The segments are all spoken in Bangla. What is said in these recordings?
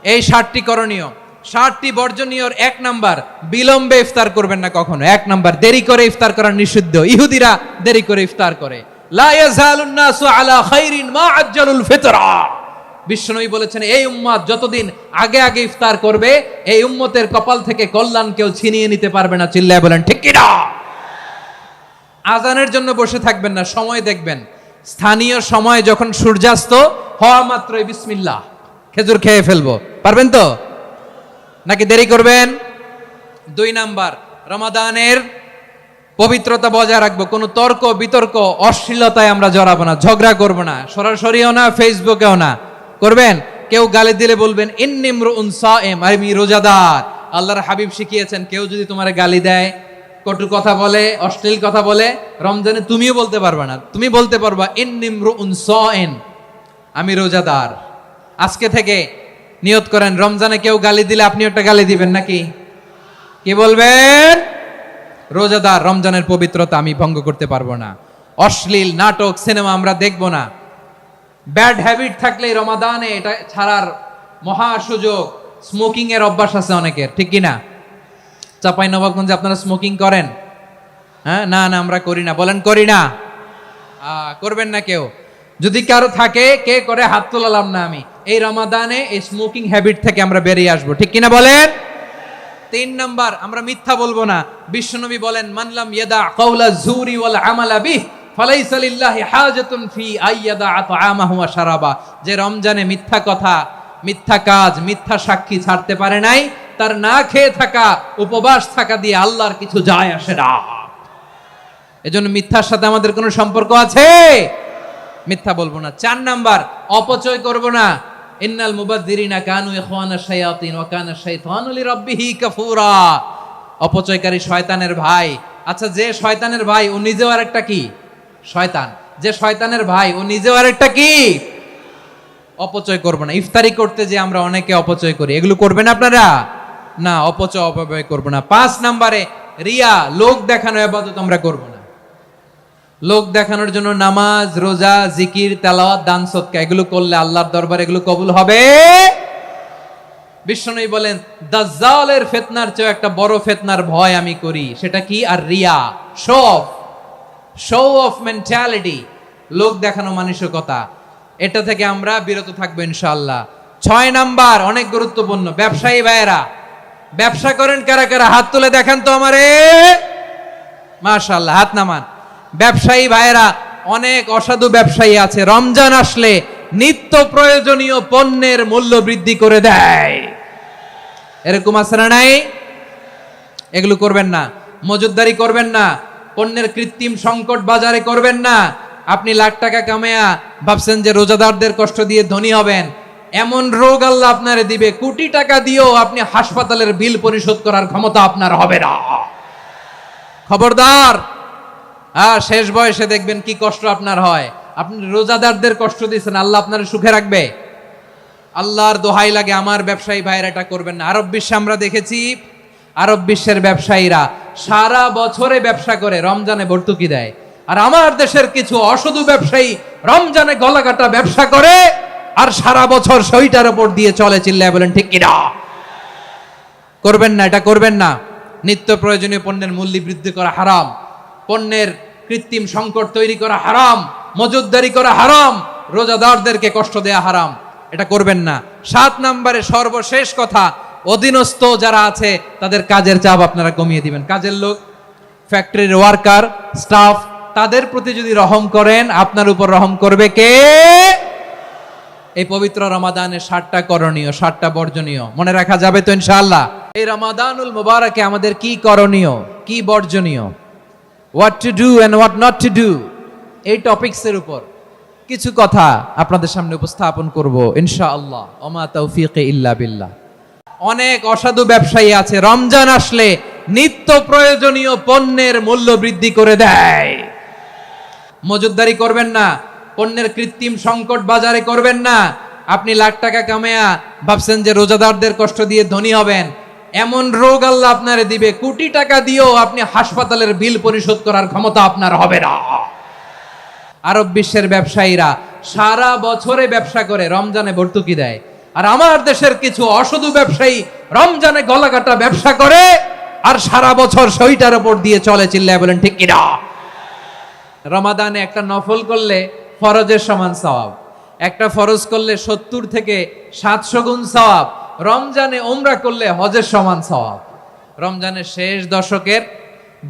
এই 60টি করণীয়, 60টি বর্জনীয়র 1 নাম্বার, বিলম্বে ইফতার করবেন না কখনো। 1 নাম্বার, দেরি করে ইফতার করা নিষিদ্ধ। ইহুদিরা দেরি করে ইফতার করে। লা ইয়াজালুন নাসু আলা খাইরিন মা আজ্জালুল ফিতরা। বিশ্বনবী বলেছেন, এই উম্মত যতদিন আগে আগে ইফতার করবে, এই উম্মতের কপাল থেকে কল্যাণ কেউ ছিনিয়ে নিতে পারবে না। চিল্লায় বলেন ঠিক কি না? আজানের জন্য বসে থাকবেন না, সময় দেখবেন। স্থানীয় সময় যখন সূর্যাস্ত হওয়া মাত্রই বিসমিল্লাহ, খেজুর খেয়ে ফেলবো। পারবেন তো নাকি দেরি করবেন? 2 নাম্বার, রমাদানের পবিত্রতা বজায় রাখবো। কোনো তর্ক বিতর্ক অশ্লীলতায় আমরা জড়াবো না, ঝগড়া করবো না, সরাসরিও না, ফেসবুকেও না। করবেন কেউ গালি দিলে বলবেন ইন্নিমরুন সায়েম, আমি রোজাদার। আল্লাহর হাবিব শিখিয়েছেন, কেউ যদি তোমার গালি দেয়, কটু কথা বলে, অশ্লীল কথা বলে, রমজানে তুমিও বলতে পারবা না। তুমি বলতে পারবা ইন্নিমরুন সায়েম, আমি রোজাদার। আজকে থেকে নিয়ত করেন, রমজানে কেউ গালি দিলে আপনি একটা গালি দিবেন নাকি? কি বলবেন? রোজাদার, রমজানের পবিত্রতা আমি ভঙ্গ করতে পারবো না। অশ্লীল নাটক সিনেমা আমরা দেখবো না। ব্যাড হ্যাবিট থাকলে রমাদানে এটা ছাড়ার মহা সুযোগ। স্মোকিং এর অভ্যাস আছে অনেকের, ঠিক কিনা? চাঁপাইনবাবগঞ্জে আপনারা স্মোকিং করেন? হ্যাঁ, না না আমরা করি না। বলেন করি না। করবেন না কেউ। যদি কারো থাকে, কে করে হাত তোলালাম না আমি। এই রমাদানে এই স্মোকিং হ্যাবিট থেকে আমরা বেরিয়ে আসবো, ঠিক কিনা বলেন? 3 নাম্বার, আমরা মিথ্যা বলবো না। বিশ্বনবী বলেন, মানলাম ইয়াদা কাওলা যুরি ওয়াল আমালা বিহি ফালাইসা লিল্লাহি হাজাতুন ফি আইয়াদা আতআমাহু ওয়া শারাবা। যে রমজানে মিথ্যা কথা, মিথ্যা কাজ, মিথ্যা সাক্ষী ছাড়তে পারে নাই, তার না খেয়ে থাকা, উপবাস থাকা দিয়ে আল্লাহর কিছু যায় আসে না। এজন্য মিথ্যার সাথে আমাদের কোনো সম্পর্ক আছে? মিথ্যা বলবো না। 4 নাম্বার, অপচয় করব না। ইন্নাল মুবাযযিরিনা কানু ইখওয়ানাশ শায়াতিন ওয়া কানা শাইতানু লিরাব্বিহি কাফুরা। অপচয়কারী শয়তানের ভাই। আচ্ছা, যে শয়তানের ভাই ও নিজেও আরেকটা কি? শয়তান। যে শয়তানের ভাই ও নিজেও আরেকটা কি? অপচয় করব না। ইফতারি করতে যে আমরা অনেকে অপচয় করি, এগুলো করবেন আপনারা না। অপচয় অপব্যয় করব না। 5 নাম্বারে, রিয়া, লোক দেখানো ইবাদত আমরা করব না। লোক দেখানোর জন্য নামাজ, রোজা, জিকির, তেলাওয়াত, দান সদকা এগুলো করলে আল্লাহর দরবারে এগুলো কবুল হবে। বিশ্বনবী বলেন, দাজ্জালের ফিতনার চেয়ে একটা বড় ফিতনার ভয় আমি করি। সেটা কি? আর রিয়া, শো অফ মেন্টালিটি, লোক দেখানো মানসিকতা। এটা থেকে আমরা বিরত থাকবো ইনশাআল্লাহ। 6 নাম্বার, অনেক গুরুত্বপূর্ণ। ব্যবসায়ী ভাইয়েরা, ব্যবসা করেন কারা কারা? হাত তুলে দেখান তো আমারে। মাশাআল্লাহ, হাত নামান। ব্যবসায়ী ভাইয়েরা, অনেক অসাধু ব্যবসায়ী আছে, রমজান আসলে নিত্য প্রয়োজনীয় পণ্যের মূল্য বৃদ্ধি করে দেয়। এরকম আছে না নাই? এগুলো করবেন না। মজুদদারি করবেন না। পণ্যের কৃত্রিম সংকট বাজারে করবেন না। আপনি লাখ টাকা কামায়া ভাবছেন যে রোজাদারদের কষ্ট দিয়ে ধনী হবেন। এমন রোগ আল্লাহ আপনারে দিবে, কোটি টাকা দিয়েও আপনি হাসপাতালের বিল পরিশোধ করার ক্ষমতা আপনার হবে না। খবরদার। শেষ বয়সে দেখবেন কি কষ্ট আপনার হয়। আপনি রোজাদারদের কষ্ট দিয়েছেন, আল্লাহ আপনার সুখে রাখবে? আল্লাহর দোহাই লাগে, আমার ব্যবসায়ী ভাইয়েরা এটা করবেন না। আরব বিশ্বে আমরা দেখেছি, আরব বিশ্বের ব্যবসায়ীরা সারা বছরে ব্যবসা করে, রমজানে ভর্তুকি দেয়। আর আমার দেশের কিছু অসাধু ব্যবসায়ী রমজানে গলাকাটা ব্যবসা করে আর সারা বছর সইটার উপর দিয়ে চলে। চিল্লায় বলেন ঠিক কিনা? করবেন না, এটা করবেন না। নিত্য প্রয়োজনীয় পণ্যের মূল্য বৃদ্ধি করা হারাম। পণ্যের কৃত্রিম সংকট তৈরি করা হারাম। মজুদদারি করা হারাম। রোজাদারদেরকে কষ্ট দেয়া হারাম। এটা করবেন না। 7 নাম্বারে সর্বশেষ কথা, অধীনস্থ যারা আছে তাদের কাজের চাপ আপনারা কমিয়ে দিবেন। কাজের লোক, ফ্যাক্টরির ওয়ার্কার, স্টাফ, তাদের প্রতি যদি রহম করেন, আপনার উপর রহম করবে কে? এই পবিত্র রমাদানের 60টা করণীয়, 60টা বর্জনীয় মনে রাখা যাবে তো ইনশাআল্লাহ? এই রমাদানুল মুবারাকে আমাদের কি করণীয়, কি বর্জনীয়, what to do and what not to do, এই টপিকসের উপর কিছু কথা আপনাদের সামনে উপস্থাপন করব ইনশাআল্লাহ। ওমা তাওফীকি ইল্লা বিল্লাহ। অনেক অসাধু ব্যবসায়ী আছে, রমজান আসলে নিত্য প্রয়োজনীয় পণ্যের মূল্য বৃদ্ধি করে দেয়। মজুদদারি করবেন না। পণ্যের কৃত্রিম সংকট বাজারে করবেন না। আপনি লাখ টাকা কামায়া ভাবছেন যে রোজাদারদের কষ্ট দিয়ে ধনী হবেন। এমন রোগ আল্লাহ আপনারে দিবে, কোটি টাকা দিয়েও আপনি হাসপাতালের বিল পরিশোধ করার ক্ষমতা আপনার হবে না। আরব বিশ্বের ব্যবসায়ীরা সারা বছরে ব্যবসা করে, রমজানে ভর্তুকি দেয়। আর আমার দেশের কিছু অসাধু ব্যবসায়ী রমজানে গলাকাটা ব্যবসা করে আর সারা বছর সইটার উপর দিয়ে চলে, চিল্লায় বলেন ঠিক কিনা? রমাদানে একটা নফল করলে ফরজের সমান সওয়াব, একটা ফরজ করলে 70 থেকে 700 গুণ সওয়াব, রমজানে উমরা করলে হজের সমান সওয়াব। রমজানের শেষ দশকের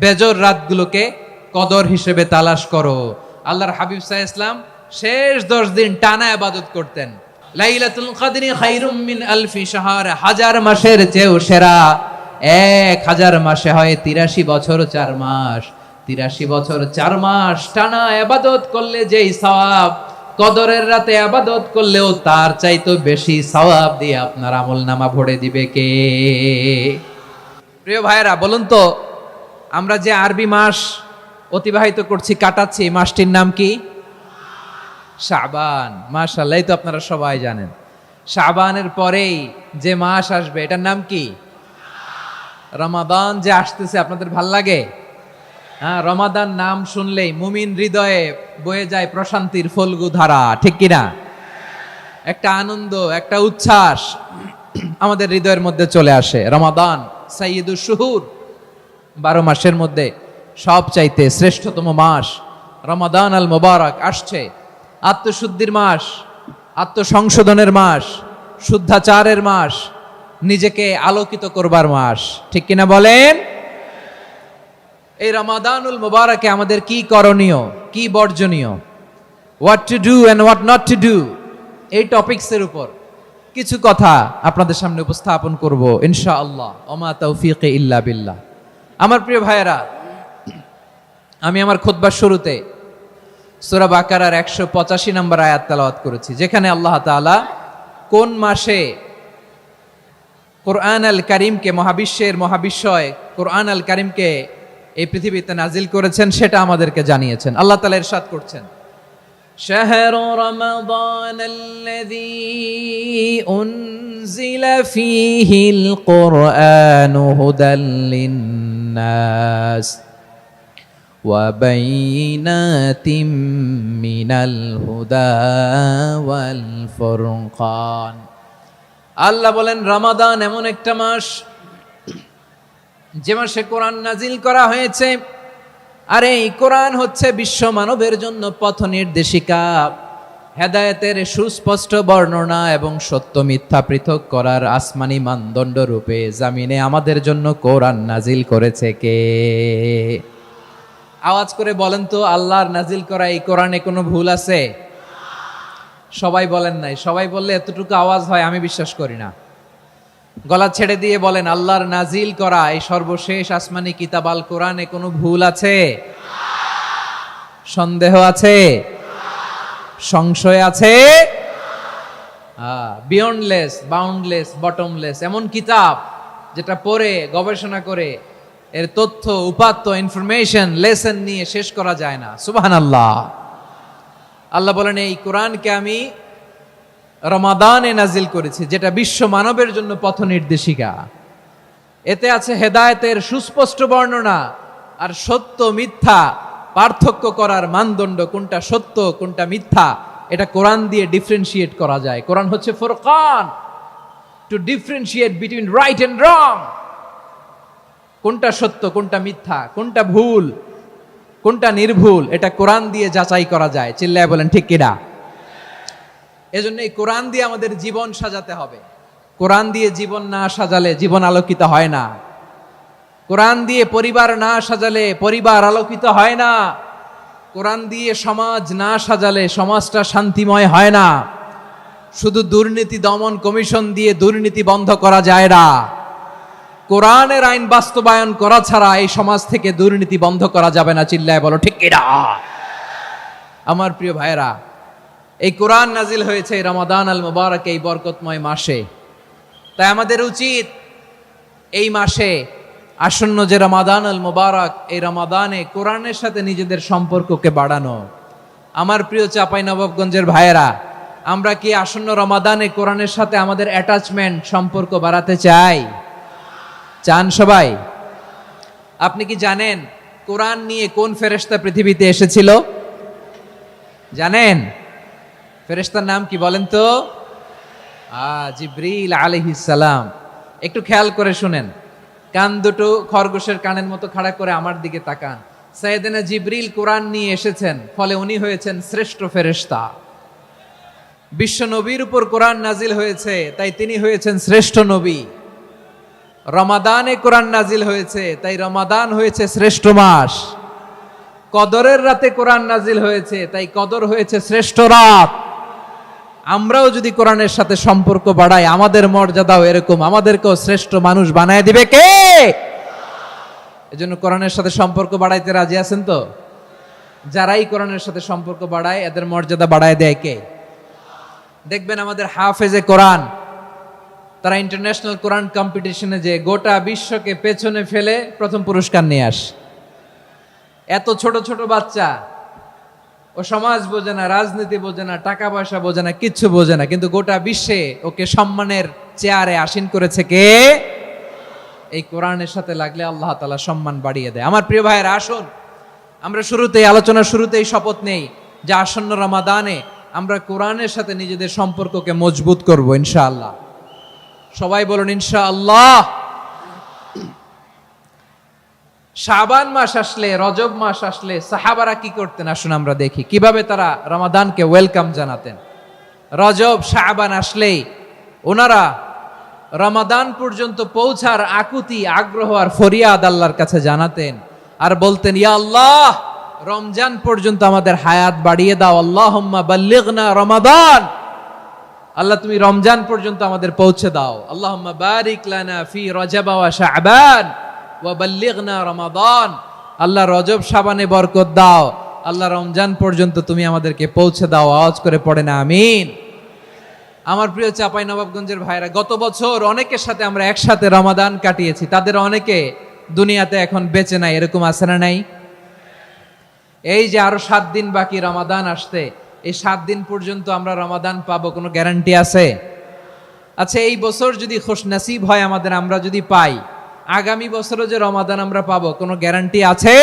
বেজর রাতগুলোকে কদর হিসেবে তালাশ করো। আল্লাহর হাবিব সাল্লাল্লাহু আলাইহি ওয়াসাল্লাম শেষ 10 দিন টানা ইবাদত করতেন। লাইলাতুল কদরি খায়রুম মিন আলফি শাহর, 1000 মাসের চেয়েও সেরা। 1000 মাসে হয় 83 বছর 4 মাস। 83 বছর 4 মাস টানা ইবাদত করলে যেই সওয়াব, কদরের রাতে ইবাদত করলেও তার চাইতে বেশি সওয়াব দিয়ে আপনার আমলনামা ভরে দিবে কে? প্রিয় ভাইরা, বলুন তো, আমরা যে আরবি মাস অতিবাহিত করছি, কাটাচ্ছি, মাসটির নাম কি? শাবান। মাশাআল্লাহ, এই তো আপনারা সবাই জানেন। শাবানের পরেই যে মাস আসবে এটার নাম কি? রমাদান। যে আসতেছে আপনাদের ভাল লাগে? হ্যাঁ, রমাদান নাম শুনলেই মুমিন হৃদয়ে বয়ে যায় প্রশান্তির ফল্গু ধারা, ঠিক কিনা? একটা আনন্দ, একটা উচ্ছ্বাস আমাদের হৃদয়ের মধ্যে চলে আসে। রমাদান সাইয়্যিদুশ শুহুর, 12 মাসের মধ্যে সব চাইতে শ্রেষ্ঠতম মাস রমাদান আল মুবারক আসছে। আত্মশুদ্ধির মাস, আত্মসংশোধনের মাস, শুদ্ধাচারের মাস, নিজেকে আলোকিত করবার মাস, ঠিক কিনা বলেন? এই রমাদানুল মুবারকে আমাদের কি করণীয়, কি বর্জনীয়, what to do and what not to do, এই টপিকসের উপর কিছু কথা আপনাদের সামনে উপস্থাপন করব ইনশাআল্লাহ। ওমা তাওফীকি ইল্লা বিল্লাহ। আমার প্রিয় ভাইয়েরা, আমি আমার খুতবার শুরুতে সূরা বাকারার 185 নম্বর আয়াত তেলাওয়াত করেছি, যেখানে আল্লাহ তাআলা কোন মাসে কোরআন আল কারীমকে, মহাবিশ্বের মহাবিশ্বয় কোরআন আল কারীমকে এই পৃথিবীতে নাজিল করেছেন সেটা আমাদেরকে জানিয়েছেন। আল্লাহ তাআলা ইরশাদ করছেন, শাহরু রমাদানাল্লাযী উনজিলা ফীহিল কুরআনু হুদাল লিন্নাস ওয়া বাইনাতিম মিনাল হুদা ওয়াল ফুরকান। আল্লাহ বলেন, রমাদান এমন একটা মাস যে মাসে কোরআন নাজিল করা হয়েছে। আর এই কোরআন হচ্ছে বিশ্ব মানবের জন্য পথ নির্দেশিকা, হেদায়েতের সুস্পষ্ট বর্ণনা এবং সত্য মিথ্যা পৃথক করার আসমানি মানদণ্ড রূপে জামিনে আমাদের জন্য কোরআন নাজিল করেছে কে? আওয়াজ করে বলেন তো, আল্লাহর নাজিল করা এই কোরআনে কোনো ভুল আছে? সবাই বলেন নাই। সবাই বললে এতটুকু আওয়াজ হয় আমি বিশ্বাস করি না। গলা ছেড়ে দিয়ে বলেন, আল্লাহর নাজিল করা এই সর্বশেষ আসমানি কিতাব আল কোরআনে কোনো ভুল আছে? সন্দেহ আছে? সংশয় আছে? বিয়ন্ডলেস, বাউন্ডলেস, বটমলেস, এমন কিতাব যেটা পড়ে গবেষণা করে এর তথ্য, উপাত্ত, ইনফরমেশন, লেসন নিয়ে শেষ করা যায় না। সুবহানাল্লাহ। আল্লাহ বলেন, এই কোরআনকে আমি রমাদানে নাজিল করেছি, যেটা বিশ্ব মানবের জন্য পথ নির্দেশিকা। এতে আছে হেদায়েতের সুস্পষ্ট বর্ণনা আর সত্য মিথ্যা পার্থক্য করার মানদণ্ড, কোনটা সত্য কোনটা মিথ্যা এটা কোরআন দিয়ে ডিফারেন্সিয়েট করা যায়। কোরআন হচ্ছে ফুরকান, to differentiate between right and wrong. কোনটা সত্য, কোনটা মিথ্যা, কোনটা ভুল, কোনটা নির্ভুল, এটা কোরআন দিয়ে যাচাই করা যায়। চিল্লায় বলেন ঠিক কিনা? এজন্য এই কোরআন দিয়ে আমাদের জীবন সাজাতে হবে। কোরআন দিয়ে জীবন না সাজালে জীবন আলোকিত হয় না। কোরআন দিয়ে পরিবার না সাজালে পরিবার আলোকিত হয় না। কোরআন দিয়ে সমাজ না সাজালে সমাজটা শান্তিময় হয় না। শুধু দুর্নীতি দমন কমিশন দিয়ে দুর্নীতি বন্ধ করা যায় না। কোরআনের আইন বাস্তবায়ন করা ছাড়া এই সমাজ থেকে দুর্নীতি বন্ধ করা যাবে না। চিল্লায় বলো ঠিক কিনা? আমার প্রিয় ভাইয়েরা, এই কোরআন নাজিল হয়েছে রমাদান আল মুবারক, এই বরকতময় মাসে। তাই আমাদের উচিত এই মাসে আসন্ন যে রমাদান আল মুবারক, এই রমাদানে কোরআনের সাথে নিজেদের সম্পর্ককে বাড়ানো। আমার প্রিয় চাঁপাইনবাবগঞ্জের ভাইয়েরা, আমরা কি আসন্ন রমাদানে কোরআনের সাথে আমাদের অ্যাটাচমেন্ট, সম্পর্ক বাড়াতে চাই? চান সবাই? আপনি কি জানেন কোরআন নিয়ে কোন ফেরেশতা পৃথিবীতে এসেছিল? জানেন? ফেরেশতার নাম কি বলেন তো? জিবরিল আলাইহিস সালাম। একটু খেয়াল করে শুনেন, কান দুটো খরগোশের কানের মতো খাড়া করে আমার দিকে তাকান। সাইয়েদনা জিবরিল কোরআন নিয়ে এসেছেন, ফলে উনি হয়েছেন শ্রেষ্ঠ ফেরেশতা। বিশ্ব নবীর উপর কোরআন নাজিল হয়েছে, তাই তিনি হয়েছেন শ্রেষ্ঠ নবী। রমাদানে কোরআন নাজিল হয়েছে, তাই রমাদান হয়েছে শ্রেষ্ঠ মাস। কদরের রাতে কোরআন নাজিল হয়েছে, তাই কদর হয়েছে শ্রেষ্ঠ রাত। আমরাও যদি কোরআনের সাথে সম্পর্ক বাড়াই, আমাদের মর্যাদাও এরকম, আমাদেরকেও শ্রেষ্ঠ মানুষ বানায় দিবে কে? এজন্য কোরআনের সাথে সম্পর্ক বাড়াইতে রাজি আছেন তো? যারাই কোরআনের সাথে সম্পর্ক বাড়ায়, এদের মর্যাদা বাড়ায় দেয় কে? দেখবেন আমাদের হাফেজে কোরআন, তারা ইন্টারন্যাশনাল কোরআন কম্পিটিশনে যে গোটা বিশ্বকে পেছনে ফেলে প্রথম পুরস্কার নিয়ে আসে। এত ছোট ছোট বাচ্চা, ও সমাজ বোঝে না, রাজনীতি বোঝে না, টাকা পয়সা বোঝে না, কিচ্ছু বোঝে না, কিন্তু গোটা বিশ্বে ওকে সম্মানের চেয়ারে আসীন করেছে কে? এই কোরআনের সাথে লাগলে আল্লাহ তাআলা সম্মান বাড়িয়ে দেয়। আমার প্রিয় ভাইয়েরা, আসুন আমরা আলোচনার শুরুতেই শপথ নেই যে আসন্ন রমাদানে আমরা কোরআনের সাথে নিজেদের সম্পর্ককে মজবুত করব ইনশাআল্লাহ। সবাই বলুন ইনশাআল্লাহ। শাবান মাস আসলে, রজব মাস আসলে সাহাবারা কি করতেন আসুন আমরা দেখি, কিভাবে তারা রমাদানকে ওয়েলকাম জানাতেন। রজব শাবান আসলেই ওনারা রমাদান পর্যন্ত পৌঁছার আকুতি, আগ্রহ আর ফরিয়াদ আল্লাহর কাছে জানাতেন আর বলতেন, ইয়া আল্লাহ, রমজান পর্যন্ত আমাদের হায়াত বাড়িয়ে দাও। আল্লাহুম্মা বাল্লিগনা রমাদান, আল্লাহ তুমি রমজান পর্যন্ত আমাদের পৌঁছে দাও। আল্লাহুম্মা বারিক লানা ফি রজব ওয়া শাবান ওয়া বাল্লিগনা রমাদান, আল্লাহ রজব শাবানে বরকত দাও, আল্লাহ রমজান পর্যন্ত তুমি আমাদেরকে পৌঁছে দাও। আওয়াজ করে পড়েন আমিন। আমার প্রিয় চাঁপাইনবাবগঞ্জের ভাইরা, গত বছর অনেকের সাথে আমরা একসাথে রমাদান কাটিয়েছি, তাদের অনেকে দুনিয়াতে এখন বেঁচে নাই, এরকম আছে না নাই? এই যে আরো 7 দিন বাকি রমাদান আসতে, এই 7 দিন পর্যন্ত আমরা রমাদান পাবো, কোনো গ্যারান্টি আছে? আচ্ছা, এই বছর যদি খুশনসিব হয় আমাদের, আমরা যদি পাই, আগামী বছরও যে রমাদান আমরা পাবো, কোনো গ্যারান্টি আছে?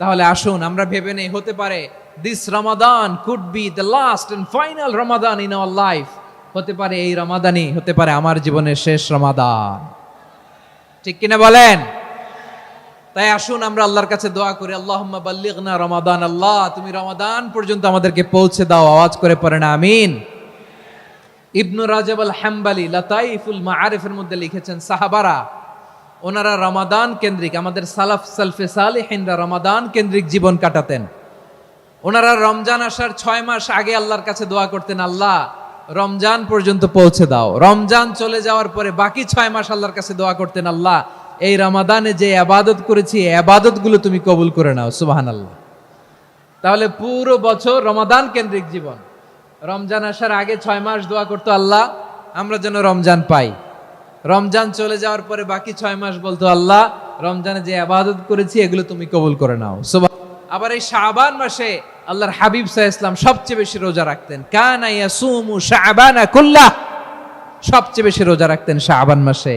তাহলে আসুন আমরা ভেবে নেই, হতে পারে this Ramadan could be the last and final Ramadan in our life. হতে পারে এই রমাদানই হতে পারে আমার জীবনের শেষ রমাদান। ঠিক কিনা বলেন? তাই আসুন আমরা আল্লাহর কাছে দোয়া করি, আল্লাহুম্মা বাল্লিগনা রমাদান, আল্লাহ তুমি রমাদান পর্যন্ত আমাদেরকে পৌঁছে দাও। আওয়াজ করে পড়েন আমিন। ইবনু রাজব আল হাম্বালি লাতাইফুল মাআরিফের মধ্যে লিখেছেন, সাহাবারা ওনারা রমাদান কেন্দ্রিক, আমাদের সালফে সালেহিনরা রমাদান কেন্দ্রিক জীবন কাটাতেন। ওনারা রমজান আসার 6 মাস আগে আল্লাহর কাছে দোয়া করতেন, আল্লাহ রমজান পর্যন্ত পৌঁছে দাও। রমজান চলে যাওয়ার পরে বাকি 6 মাস আল্লাহর কাছে দোয়া করতেন, আল্লাহ এই রমাদানে যে ইবাদত করেছি, ইবাদত গুলো তুমি কবুল করে নাও। সুবহানাল্লাহ। তাহলে পুরো বছর রমাদান কেন্দ্রিক জীবন। রমজান আসার আগে 6 মাস দোয়া করতো, আল্লাহ আমরা যেন রমজান পাই। রমজান চলে যাওয়ার পরে বাকি 6 মাস বলতো, আল্লাহ রমজানে যে ইবাদত করেছি এগুলো তুমি কবুল করে নাও। আবার এই শাবান মাসে আল্লাহর হাবিব সাল্লাল্লাহু আলাইহি ওয়াসাল্লাম সবচেয়ে বেশি রোজা রাখতেন। কানা ইয়াসুমু শাবানা কুল্লাহ, সবচেয়ে বেশি রোজা রাখতেন শাবান মাসে।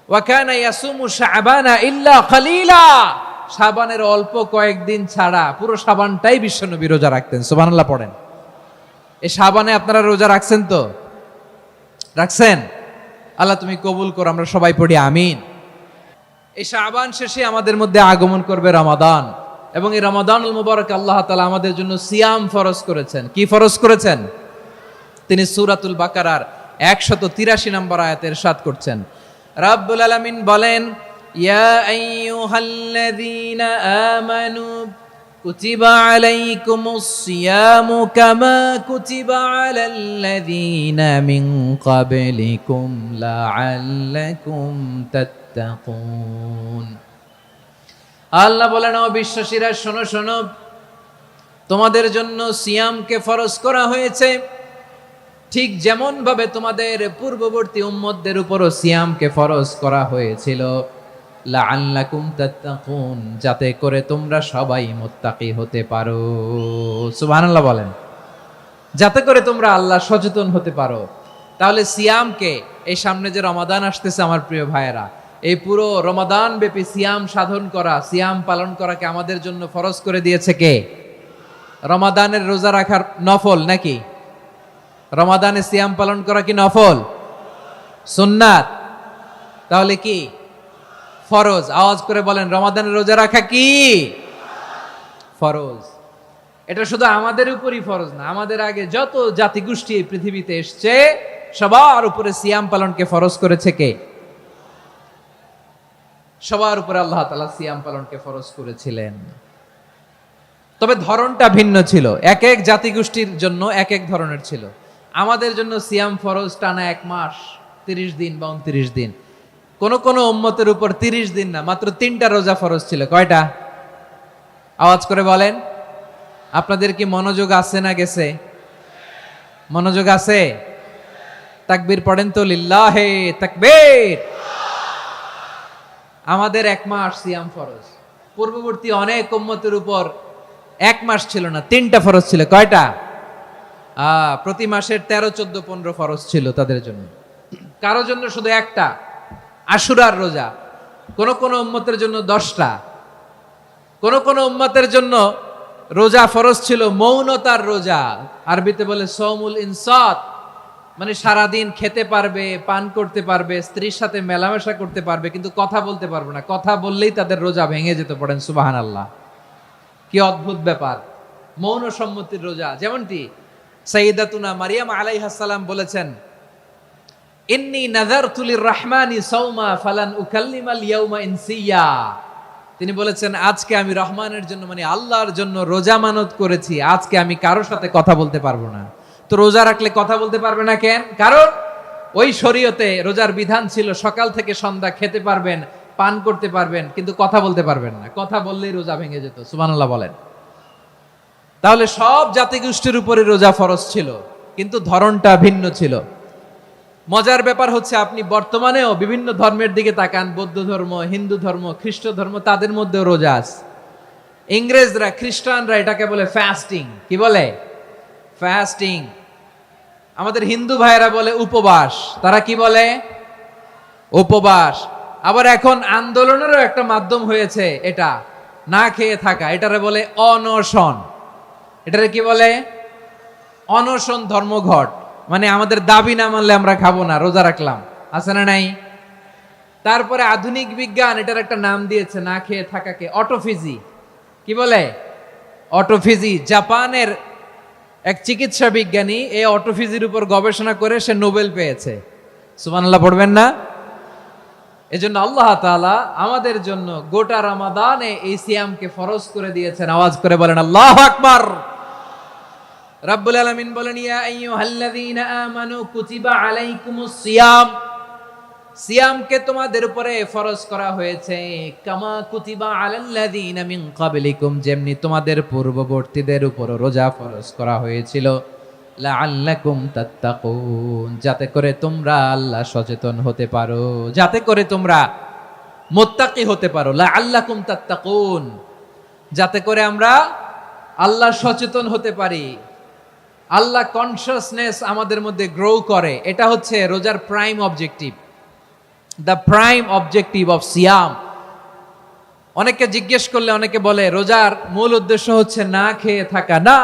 ওয়া কানা ইয়াসুমু শাবানা ইল্লা কালিলা, শাবানের অল্প কয়েকদিন ছাড়া পুরো শাবানটাই বিশ্বনবী রোজা রাখতেন। সুবহানাল্লাহ পড়েন। এই শাবানে আপনারা রোজা রাখছেন তো? রাখছেন? আল্লাহ তুমি কবুল করো, আমরা সবাই পড়ি আমিন। এই শাবান শেষে আমাদের মধ্যে আগমন করবে রমাদান, এবং এই রমাদানুল মুবারক আল্লাহ তাআলা আমাদের জন্য সিয়াম ফরজ করেছেন। কি ফরজ করেছেন? তিনি সূরাতুল বাকারার 183 নম্বর আয়াতে ইরশাদ করছেন, রাব্বুল আলামিন বলেন, ইয়া আইয়ুহাল্লাযীনা আমানু কুতিবা আলাইকুমুস সিয়ামু কামা কুতিবা আলাল্লাযীনা মিন ক্বাবলিকুম লাআল্লাকুম তাত্তাকুন। আল্লাহ বলেন, ও বিশ্বাসীরা শোনো শোনো, তোমাদের জন্য সিয়ামকে ফরজ করা হয়েছে, ঠিক যেমন ভাবে তোমাদের পূর্ববর্তী উম্মতদের উপরও সিয়ামকে ফরজ করা হয়েছিল, লাআল্লাকুম তাত্তাকুন, যাতে করে তোমরা সবাই মুত্তাকি হতে পারো। সুবহানাল্লাহ বলেন, যাতে করে তোমরা আল্লাহ সচেতন হতে পারো। তাহলে সিয়ামকে, এই সামনে যে রমাদান আসতেছে আমার প্রিয় ভাইয়েরা, এই পুরো রমাদান ব্যাপী সিয়াম সাধন করা, সিয়াম পালন করাকে আমাদের জন্য ফরজ করে দিয়েছে কে? রমাদানের রোজা রাখার নফল নাকি? রমাদানে সিয়াম পালন করা কি নফল? সুন্নাত। তাহলে কি ফরজ? আওয়াজ করে বলেন, রমাদানে রোজা রাখা কি ফরজ? এটা শুধু আমাদের উপরই ফরজ না, আমাদের আগে যত জাতিগোষ্ঠী এই পৃথিবীতে এসছে সবার উপরে সিয়াম পালনকে ফরজ করেছে কে? সবার উপরে আল্লাহ তাআলা সিয়াম পালনকে ফরজ করেছিলেন। তবে ধরনটা ভিন্ন ছিল, এক এক জাতিগোষ্ঠীর জন্য এক এক ধরনের ছিল। আমাদের জন্য সিয়াম ফরজ টানা 1 মাস 30 দিন বা 29 দিন। কোন কোন উম্মতের উপর 30 দিন না, মাত্র 3টা রোজা ফরজ ছিল। কয়টা? আওয়াজ করে বলেন। আপনাদের কি মনোযোগ আছে না গেছে? মনোযোগ আছে? তাকবীর পড়েন তো, লিল্লাহে তাকবীর। আমাদের 1 মাস সিয়াম ফরজ। পূর্ববর্তী অনেক উম্মতের উপর 1 মাস ছিল না, 3টা ফরজ ছিল। কয়টা? প্রতি মাসের 13, 14, 15 ফরজ ছিল তাদের জন্য। কারো জন্য শুধু একটা, আশুরার রোজা। কোন কোন উম্মতের জন্য 10টা। কোন কোন উম্মতের জন্য রোজা ফরজ ছিল মৌনতার রোজা, আরবিতে বলে সৌমুল ইনসাত, মানে সারাদিন খেতে পারবে, পান করতে পারবে, স্ত্রীর সাথে মেলামেশা করতে পারবে, কিন্তু কথা বলতে পারবে না। কথা বললেই তাদের রোজা ভেঙে যেতে। পড়েন সুবহানাল্লাহ। কি অদ্ভুত ব্যাপার! মৌন সম্মতির রোজা। যেমনটি সাইয়্যিদাতুনা মারিয়াম আলাইহিস সালাম বলেছেন, ইন্নী নাযারতু লির-রাহমানি সাওমা ফালান উকাল্লিমাল ইয়াওমা ইনসিয়া। তিনি বলেছেন, আজকে আমি রহমানের জন্য, মানে আল্লাহর জন্য রোজা মানত করেছি, আজকে আমি কারোর সাথে কথা বলতে পারবো না। তো রোজা রাখলে কথা বলতে পারবে না কেন? কারণ ওই শরীয়তে রোজার বিধান ছিল সকাল থেকে সন্ধ্যা খেতে পারবেন, পান করতে পারবেন, কিন্তু কথা বলতে পারবেন না। কথা বললেই রোজা ভেঙে যেত। সুবহানাল্লাহ বলেন। তাহলে সব জাতিগোষ্ঠীর উপরে রোজা ফরজ ছিল, কিন্তু ধরনটা ভিন্ন ছিল। মজার ব্যাপার হচ্ছে, আপনি বর্তমানেও বিভিন্ন ধর্মের দিকে তাকান, বৌদ্ধ ধর্ম, হিন্দু ধর্ম, খ্রিস্ট ধর্ম, তাদের মধ্যেও রোজা আছে। ইংরেজরা, খ্রিস্টানরা এটাকে বলে ফাস্টিং। কি বলে? ফাস্টিং। আমাদের হিন্দু ভাইয়েরা বলে উপবাস। তারা কি বলে? উপবাস। আবার এখন আন্দোলনেরও একটা মাধ্যম হয়েছে এটা, না খেয়ে থাকা। এটারে বলে অনশন। এটারে কি বলে? অনশন ধর্মঘট। মানে আমাদের দাবি না মানলে আমরা খাবো না, রোজা রাখলাম। আছে না নাই? তারপরে আধুনিক বিজ্ঞান এটার একটা নাম দিয়েছে না খেয়ে থাকাকে, অটোফিজি। কি বলে? অটোফিজি। জাপানের এক চিকিৎসা বিজ্ঞানী এই অটোফিজির উপর গবেষণা করে সে নোবেল পেয়েছে। সুবহানাল্লাহ পড়বেন না? এজন্য আল্লাহ তাআলা আমাদের জন্য গোটা রমাদানে এই সিয়ামকে ফরজ করে দিয়েছেন। আওয়াজ করে বলেন আল্লাহু আকবার। রাব্বুল আলামিন বলেন, ইয়া আইয়ুহাল্লাযীনা আমানু কুতিবা আলাইকুমুস সিয়াম। সিয়ামকে তোমাদের উপরে ফরজ করা হয়েছে, কামা কুতিবা আলাল্লাযীনা মিন ক্বাবলিকুম, যেমনি তোমাদের পূর্ববর্তীদের উপর রোজা ফরজ করা হয়েছিল, লাআল্লাকুম তাত্তাকুন, যাতে করে তোমরা আল্লাহ সচেতন হতে পারো, যাতে করে তোমরা মুত্তাকি হতে পারো। লাআল্লাকুম তাত্তাকুন, যাতে করে আমরা আল্লাহ সচেতন হতে পারি, আল্লাহ কনসিয়াসনেস আমাদের মধ্যে গ্রো করে। এটা হচ্ছে রোজার prime objective, the prime objective of সিয়াম। অনেকে জিজ্ঞেস করলে অনেকে বলে রোজার মূল উদ্দেশ্য হচ্ছে না খেয়ে থাকা। না।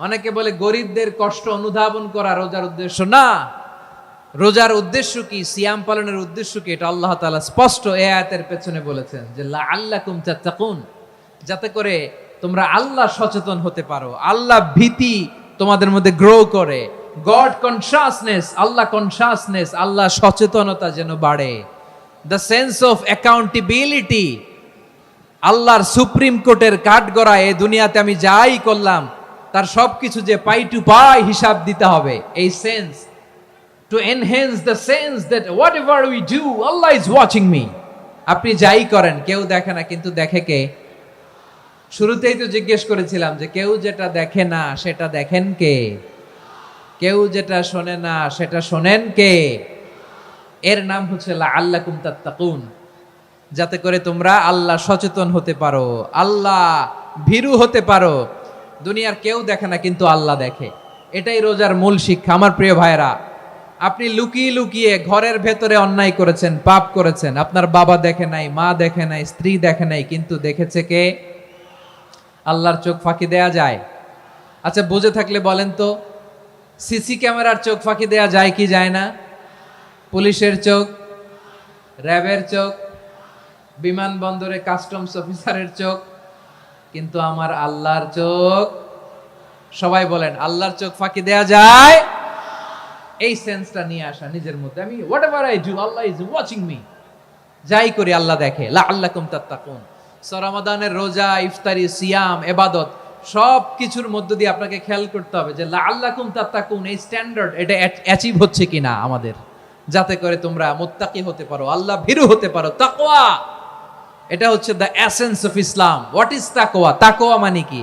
অনেকে বলে গরিবদের কষ্ট অনুধাবন করা রোজার উদ্দেশ্য। না। রোজার উদ্দেশ্য কি? সিয়াম পালনের উদ্দেশ্য কি? এটা আল্লাহ তাআলা স্পষ্ট এই আয়াতের পেছনে বলেছেন যে লাআল্লাকুম তাত্তাকুন, যাতে করে তোমরা আল্লাহ সচেতন হতে পারো, আল্লাহ ভীতি তোমাদের মধ্যে গ্রো করে, গড কনসিয়াসনেস, আল্লাহ কনসিয়াসনেস, আল্লাহ সচেতনতা যেন বাড়ে, দ্য সেন্স অফ অ্যাকাউন্টেবিলিটি। আল্লাহর সুপ্রিম কোর্টের কাঠগড়া এই দুনিয়াতে আমি যাই করলাম তার সবকিছু যে পাই টু পাই হিসাব দিতে হবে, এই sense, to enhance the sense that what ever we do Allah is watching me. আপনি যাই করেন কেউ দেখে না, কিন্তু দেখে কে? শুরুতেই তো জিজ্ঞেস করেছিলাম যে কেউ যেটা দেখে না সেটা দেখেন কে? কেউ যেটা শোনে না সেটা শোনেন কে? এর নাম হচ্ছে লাআল্লাকুম তাত্তাকুন, যাতে করে তোমরা আল্লাহ সচেতন হতে পারো, আল্লাহ ভীরু হতে পারো। দুনিয়ার কেউ দেখে না, কিন্তু আল্লাহ দেখে। এটাই রোজার মূল শিক্ষা। আমার প্রিয় ভাইরা, আপনি লুকিয়ে লুকিয়ে ঘরের ভেতরে অন্যায় করেছেন, পাপ করেছেন, আপনার বাবা দেখে নাই, মা দেখে নাই, স্ত্রী দেখে নাই, কিন্তু দেখেছে কে? আল্লাহর চোখ ফাঁকি দেয়া যায়? আচ্ছা, বুঝে থাকলে বলেন তো, সিসি ক্যামেরার চোখ ফাঁকি দেয়া যায় কি যায় না? পুলিশের চোখ, র্যাবের চোখ, বিমানবন্দরে কাস্টমস অফিসারের চোখ, কিন্তু আমার আল্লাহর চোখ, সবাই বলেন আল্লাহর চোখ ফাঁকি দেয়া যায়? এই সেন্সটা নিয়ে আসা নিজের মধ্যে, আমি what ever I do Allah is watching me, যাই করি আল্লাহ দেখে। লাআল্লাকুম তাত্তাকুন। রমাদানের রোজা, ইফতারি, সিয়াম, ইবাদত সব কিছুর মধ্য দিয়ে আপনাকে খেয়াল করতে হবে যে লাআল্লাকুম তাত্তাকুন এই স্ট্যান্ডার্ড এটা অ্যাচিভ হচ্ছে কিনা আমাদের, যাতে করে তোমরা মুত্তাকি হতে পারো, আল্লাহ ভীরু হতে পারো। তাকওয়া, এটা হচ্ছে the essence of Islam. What is তাকওয়া? তাকওয়া মানে কি?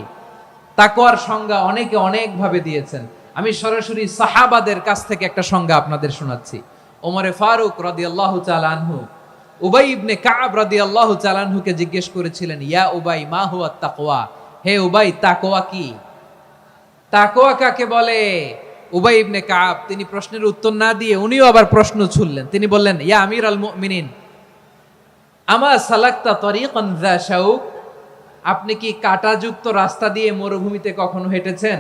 তাকওয়ার সংজ্ঞা অনেকে অনেক ভাবে দিয়েছেন। আমি সরাসরি সাহাবাদের কাছ থেকে একটা সংজ্ঞা আপনাদের শোনাচ্ছি। ওমরে ফারুক রাদিয়াল্লাহু তাআলা আনহু উবাই ইবনে কাব রাদিয়াল্লাহু তাআলা আনহুকে জিজ্ঞেস করেছিলেন, ইয়া উবাই মা হুয়া তাকওয়া, হে উবাই তাকওয়া কি? তাকওয়া কাকে বলে? উবাই ইবনে কাব তিনি প্রশ্নের উত্তর না দিয়ে উনিও আবার প্রশ্ন ছুড়লেন। তিনি বললেন, ইয়া আমিরাল মুমিনিন আমা সালাকতা তরিকান যা শাউক, আপনি কি কাঁটাযুক্ত রাস্তা দিয়ে মরুভূমিতে কখনো হেঁটেছেন?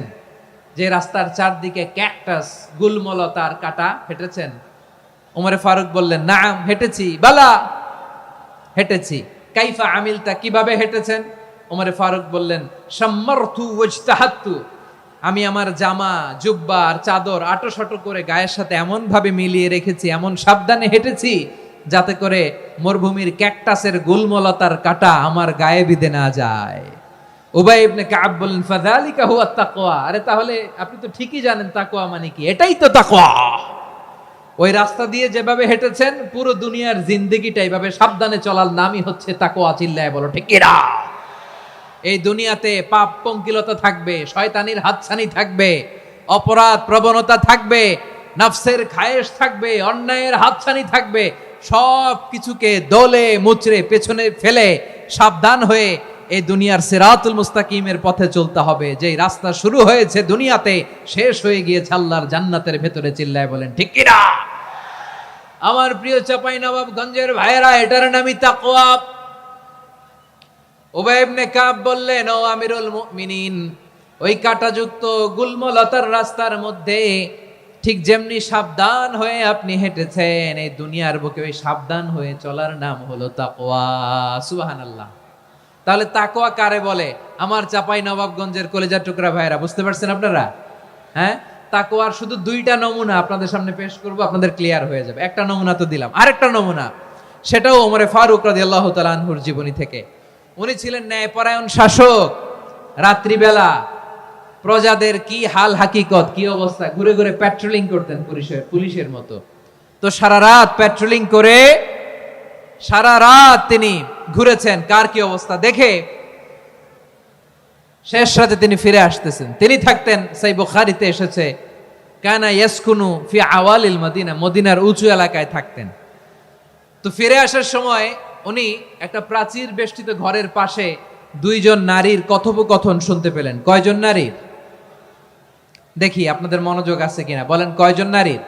যে রাস্তার চারদিকে ক্যাকটাস, গুলমলতার কাঁটা, হেঁটেছেন? ওমরে ফারুক বললেন, নাম হেঁটেছি। বালা, হেঁটেছি। কাইফা আমিলতা, কিভাবে হেঁটেছেন? ওমরে ফারুক বললেন, শাম্মারতু ওয়াজতাহাতু, আমি আমার জামা, জুব্বা আর চাদর আটোসাটো করে গায়ের সাথে এমন ভাবে মিলিয়ে রেখেছি, এমন সাবধানে হেঁটেছি যাতে করে মরুভূমির ক্যাকটাসের গুলমলতার কাঁটা আমার গায়ে বিঁধে না যায়। উবাই ইবনে কাব বললেন, ফাযালিকা হুয়া তাকওয়া, আরে তাহলে আপনি তো ঠিকই জানেন তাকওয়া মানে কি, এটাই তো তাকওয়া। ওই রাস্তা দিয়ে যেভাবে হেঁটেছেন পুরো দুনিয়ার জিন্দেগিটা এইভাবে সাবধানে চলার নামই হচ্ছে তাকওয়া। চিল্লায় বলো ঠিক কিনা? এই দুনিয়াতে পাপ পঙ্কিলতা থাকবে, শয়তানির হাতছানি থাকবে, অপরাধ প্রবণতা থাকবে, নফসের খায়েশ থাকবে, অন্যায়ের হাতছানি থাকবে, সব কিছুকে দলে মুচড়ে পেছনে ফেলে সাবধান হয়ে এই দুনিয়ার সিরাতুল মুস্তাকিমের পথে চলতে হবে। যেই রাস্তা শুরু হয়েছে দুনিয়াতে শেষ হয়ে গিয়েছে আল্লাহর জান্নাতের ভেতরে। চিল্লায় বলেন ঠিক কিনা? আমার প্রিয় চাঁপাইনবাবগঞ্জের ভাইয়েরা, এটার নামই তাকওয়া। উবাই ইবনে কাব বললেন, ও আমিরুল মুমিনিন, ওই কাঁটাযুক্ত গুলমলতার রাস্তার মধ্যে ঠিক যেমনি সাবধান হয়ে আপনি হেঁটেছেন, এই দুনিয়ার বুকে ওই সাবধান হয়ে চলার নাম হলো তাকওয়া। সুবহানাল্লাহ। তাহলে তাকওয়া কারে বলে? আমার চাঁপাইনবাবগঞ্জের কলেজার টুকরা ভাইয়েরা, বুঝতে পারছেন আপনারা? হ্যাঁ, তাকওয়ার শুধু দুইটা নমুনা আপনাদের সামনে পেশ করব, আপনাদের ক্লিয়ার হয়ে যাবে। একটা নমুনা তো দিলাম, আরেকটা নমুনা, সেটাও ওমরে ফারুক রাদিয়াল্লাহু তাআলা আনহুর জীবনী থেকে। উনি ছিলেন ন্যায়পরায়ণ শাসক। রাত্রিবেলা প্রজাদের কি হাল হাকিকত, কি অবস্থা, ঘুরে ঘুরে প্যাট্রোলিং করতেন পুলিশের মতো। তো সারা রাত প্যাট্রোলিং করে সারা রাত তিনি ঘুরেছেন কার কি অবস্থা দেখে। শেষ রাতে তিনি ফিরে আসতেছেন। তিনি থাকতেন, সেই বুখারীতে এসেছে, কানা ইয়াসকুনু ফি আওয়ালিল মদিনা, মদিনার উঁচু এলাকায় থাকতেন। তো ফিরে আসার সময় উনি একটা প্রাচীর বেষ্টিত ঘরের পাশে দুইজন নারীর কথোপকথন শুনতে পেলেন। কয়জন নারীর? দেখি আপনাদের মনোযোগ আছে কিনা, বলেন কয়জন নারীর?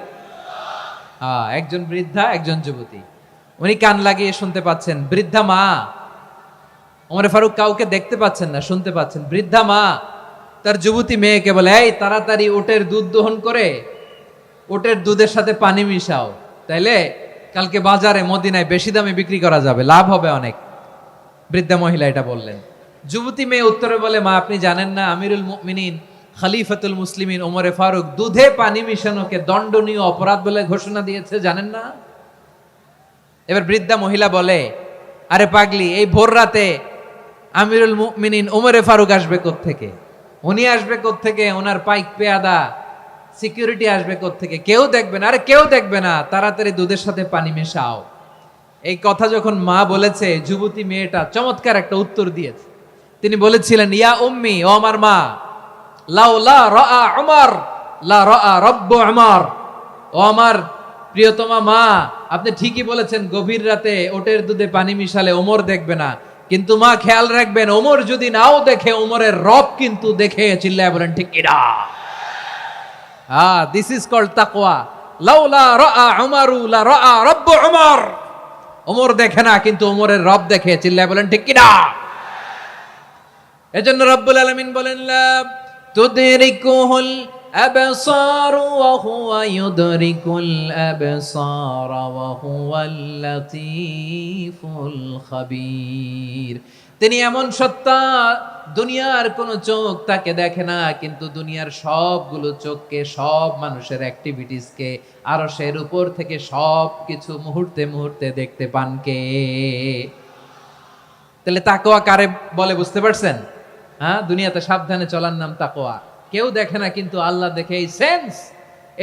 একজন বৃদ্ধা, একজন যুবতী। উনি কান লাগিয়ে শুনতে পাচ্ছেন। বৃদ্ধা মা, ওমর ফারুক কাউকে দেখতে পাচ্ছেন না, শুনতে পাচ্ছেন। বৃদ্ধা মা তার যুবতী মেয়েকে বলে, এই তাড়াতাড়ি ওটের দুধ দহন করে ওটের দুধের সাথে পানি মিশাও, তাইলে কালকে বাজারে মদিনায় বেশি দামে বিক্রি করা যাবে, লাভ হবে অনেক। বৃদ্ধা মহিলা এটা বললেন। যুবতী মেয়ে উত্তরে বলে, মা আপনি জানেন না আমিরুল মুমিনিন খলিফাতুল মুসলিমিন ওমরে ফারুক দুধে পানি মিশানোকে দণ্ডনীয় অপরাধ বলে ঘোষণা দিয়েছে, জানেন না? এবার বৃদ্ধা মহিলা বলে, আরে পাগলি, এই ভোর রাতে আমিরুল মুমিনিন ওমরে ফারুক আসবে কোত্থেকে? উনি আসবে কোত্থেকে? ওনার পাইক পেয়াদা সিকিউরিটি আসবে কোত্থেকে? কেউ দেখবে না। আরে কেউ দেখবে না, তাড়াতাড়ি দুধের সাথে পানি মেশাও। এই কথা যখন মা বলেছে, যুবতী মেয়েটা চমৎকার একটা উত্তর দিয়েছে। তিনি বলেছিলেন, ইয়া উম্মি, ও আমার মা, লাউলা রাআ উমর লা রাআ রাব্বু উমর, ও আমার প্রিয়তমা মা, আপনি ঠিকই বলেছেন, গভীর রাতে ওটের দুধে পানি মিশালে ওমর দেখবে না, কিন্তু মা খেয়াল রাখবেন, ওমর যদি নাও দেখে, ওমরের রব কিন্তু দেখে। চিল্লায় বলেন ঠিক কিনা? দিস ইজ কল্ড তাকওয়া। লাউলা রাআ উমরু লা রাআ রাব্বু উমর, ওমর দেখে না কিন্তু ওমরের রব দেখে। চিল্লায় বলেন ঠিক কিনা? এজন্য রব্বুল আলামিন বলেন, লা তুদরিকুহুল আবসার ওয়া হুয়া ইউদরিকুল আবসার ওয়া হুয়াল লাতীফুল খাবীর। তিনি এমন সত্তা, দুনিয়ার কোনো চোখ তাকে দেখে না, কিন্তু দুনিয়ার সবগুলো চোখকে, সব মানুষের অ্যাক্টিভিটিসকে আরশের উপর থেকে সব কিছু মুহূর্তে মুহূর্তে দেখতে পান কে? তাহলে তাকওয়া কারে বলে বুঝতে পারছেন? হ্যাঁ, দুনিয়াতে সাবধানে চলার নাম তাকওয়া। কেউ দেখে না, কিন্তু আল্লাহ দেখে। এই সেন্স,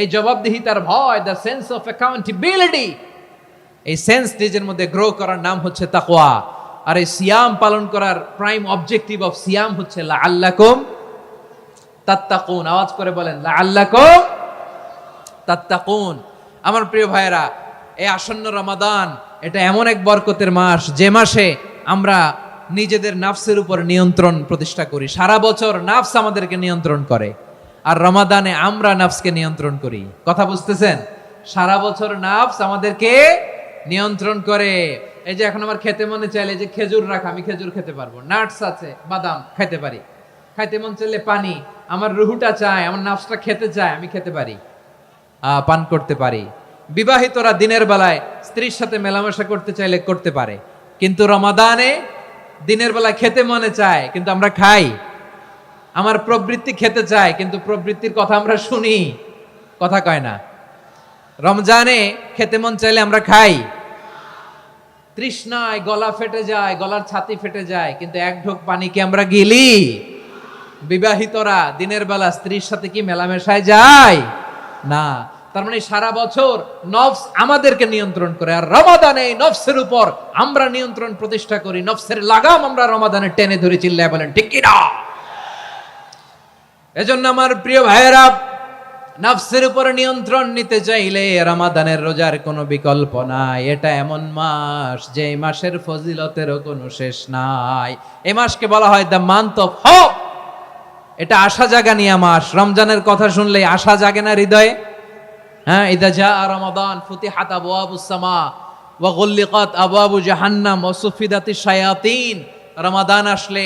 এই জবাবদিহিতার ভয়, দ্য সেন্স অফ অ্যাকাউন্টেবিলিটি, এই সেন্স নিজের মধ্যে গ্রো করার নাম হচ্ছে তাকওয়া। আর এই সিয়াম পালন করার প্রাইম অবজেক্টিভ অফ সিয়াম হচ্ছে লাআল্লাকুম তাত্তাকুন। আওয়াজ করে বলেন, লাআল্লাকুম তাত্তাকুন। আমার প্রিয় ভাইয়েরা, এই আসন্ন রমাদান এটা এমন এক বরকতের মাস, যে মাসে আমরা নিজেদের নাফসের উপর নিয়ন্ত্রণ প্রতিষ্ঠা করি। সারা বছর নাফস আমাদেরকে নিয়ন্ত্রণ করে, আর রমাদানে আমরা নাফসকে নিয়ন্ত্রণ করি। কথা বুঝতেছেন? সারা বছর নাফস আমাদেরকে নিয়ন্ত্রণ করে। এই যে এখন আমার খেতে মনে চাইলে যে খেজুর রাখ, আমি খেজুর খেতে পারবো, নাটস আছে, বাদাম খেতে পারি। খাইতে মন চাইলে পানি, আমার রুহুটা চায়, আমার নাফসটা খেতে চায়, আমি খেতে পারি, পান করতে পারি। বিবাহিতরা দিনের বেলায় স্ত্রীর সাথে মেলামেশা করতে চাইলে করতে পারে, কিন্তু রমাদানে দিনের বেলায় খেতে মনে চায়, কিন্তু আমরা খাই। আমার প্রবৃত্তি খেতে চায়, কিন্তু প্রবৃত্তির কথা আমরা শুনি, কথা কয় না। রমজানে খেতে মন চাইলে আমরা খাই, তৃষ্ণায় গলা ফেটে যায়, গলার ছাতি ফেটে যায়, কিন্তু এক ঢোক পানি কি আমরা গিলি? বিবাহিতরা দিনের বেলা স্ত্রীর সাথে কি মেলামেশায় যায় না? তার মানে সারা বছর নফস আমাদেরকে নিয়ন্ত্রণ করে, আর রমাদানে এই নফসের উপর আমরা নিয়ন্ত্রণ প্রতিষ্ঠা করি। নফসের লাগাম আমরা রমাদানে টেনে ধরে, চিল্লায় বলেন ঠিক কি না? এজন্য আমার প্রিয় ভাইয়েরা, নফসের উপর নিয়ন্ত্রণ নিতে চাইলে রমাদানের রোজার কোনো বিকল্প নাই। এটা এমন মাস, যে মাসের ফজিলতেরও কোনো শেষ নাই। এই মাসকে বলা হয় দ্য মান্থ অফ হোপ। এটা আশা জাগানিয়া মাস। রমজানের কথা শুনলেই আশা জাগে না হৃদয়ে? হ্যাঁ, ইদা জা রমাদান ফুতিহাত আবওয়াবুস সামা ওয়া গুল্লিকাত আবওয়াবু জাহান্নাম ওয়া সুফিদাতিশ শায়াতিন। রমাদান আসলে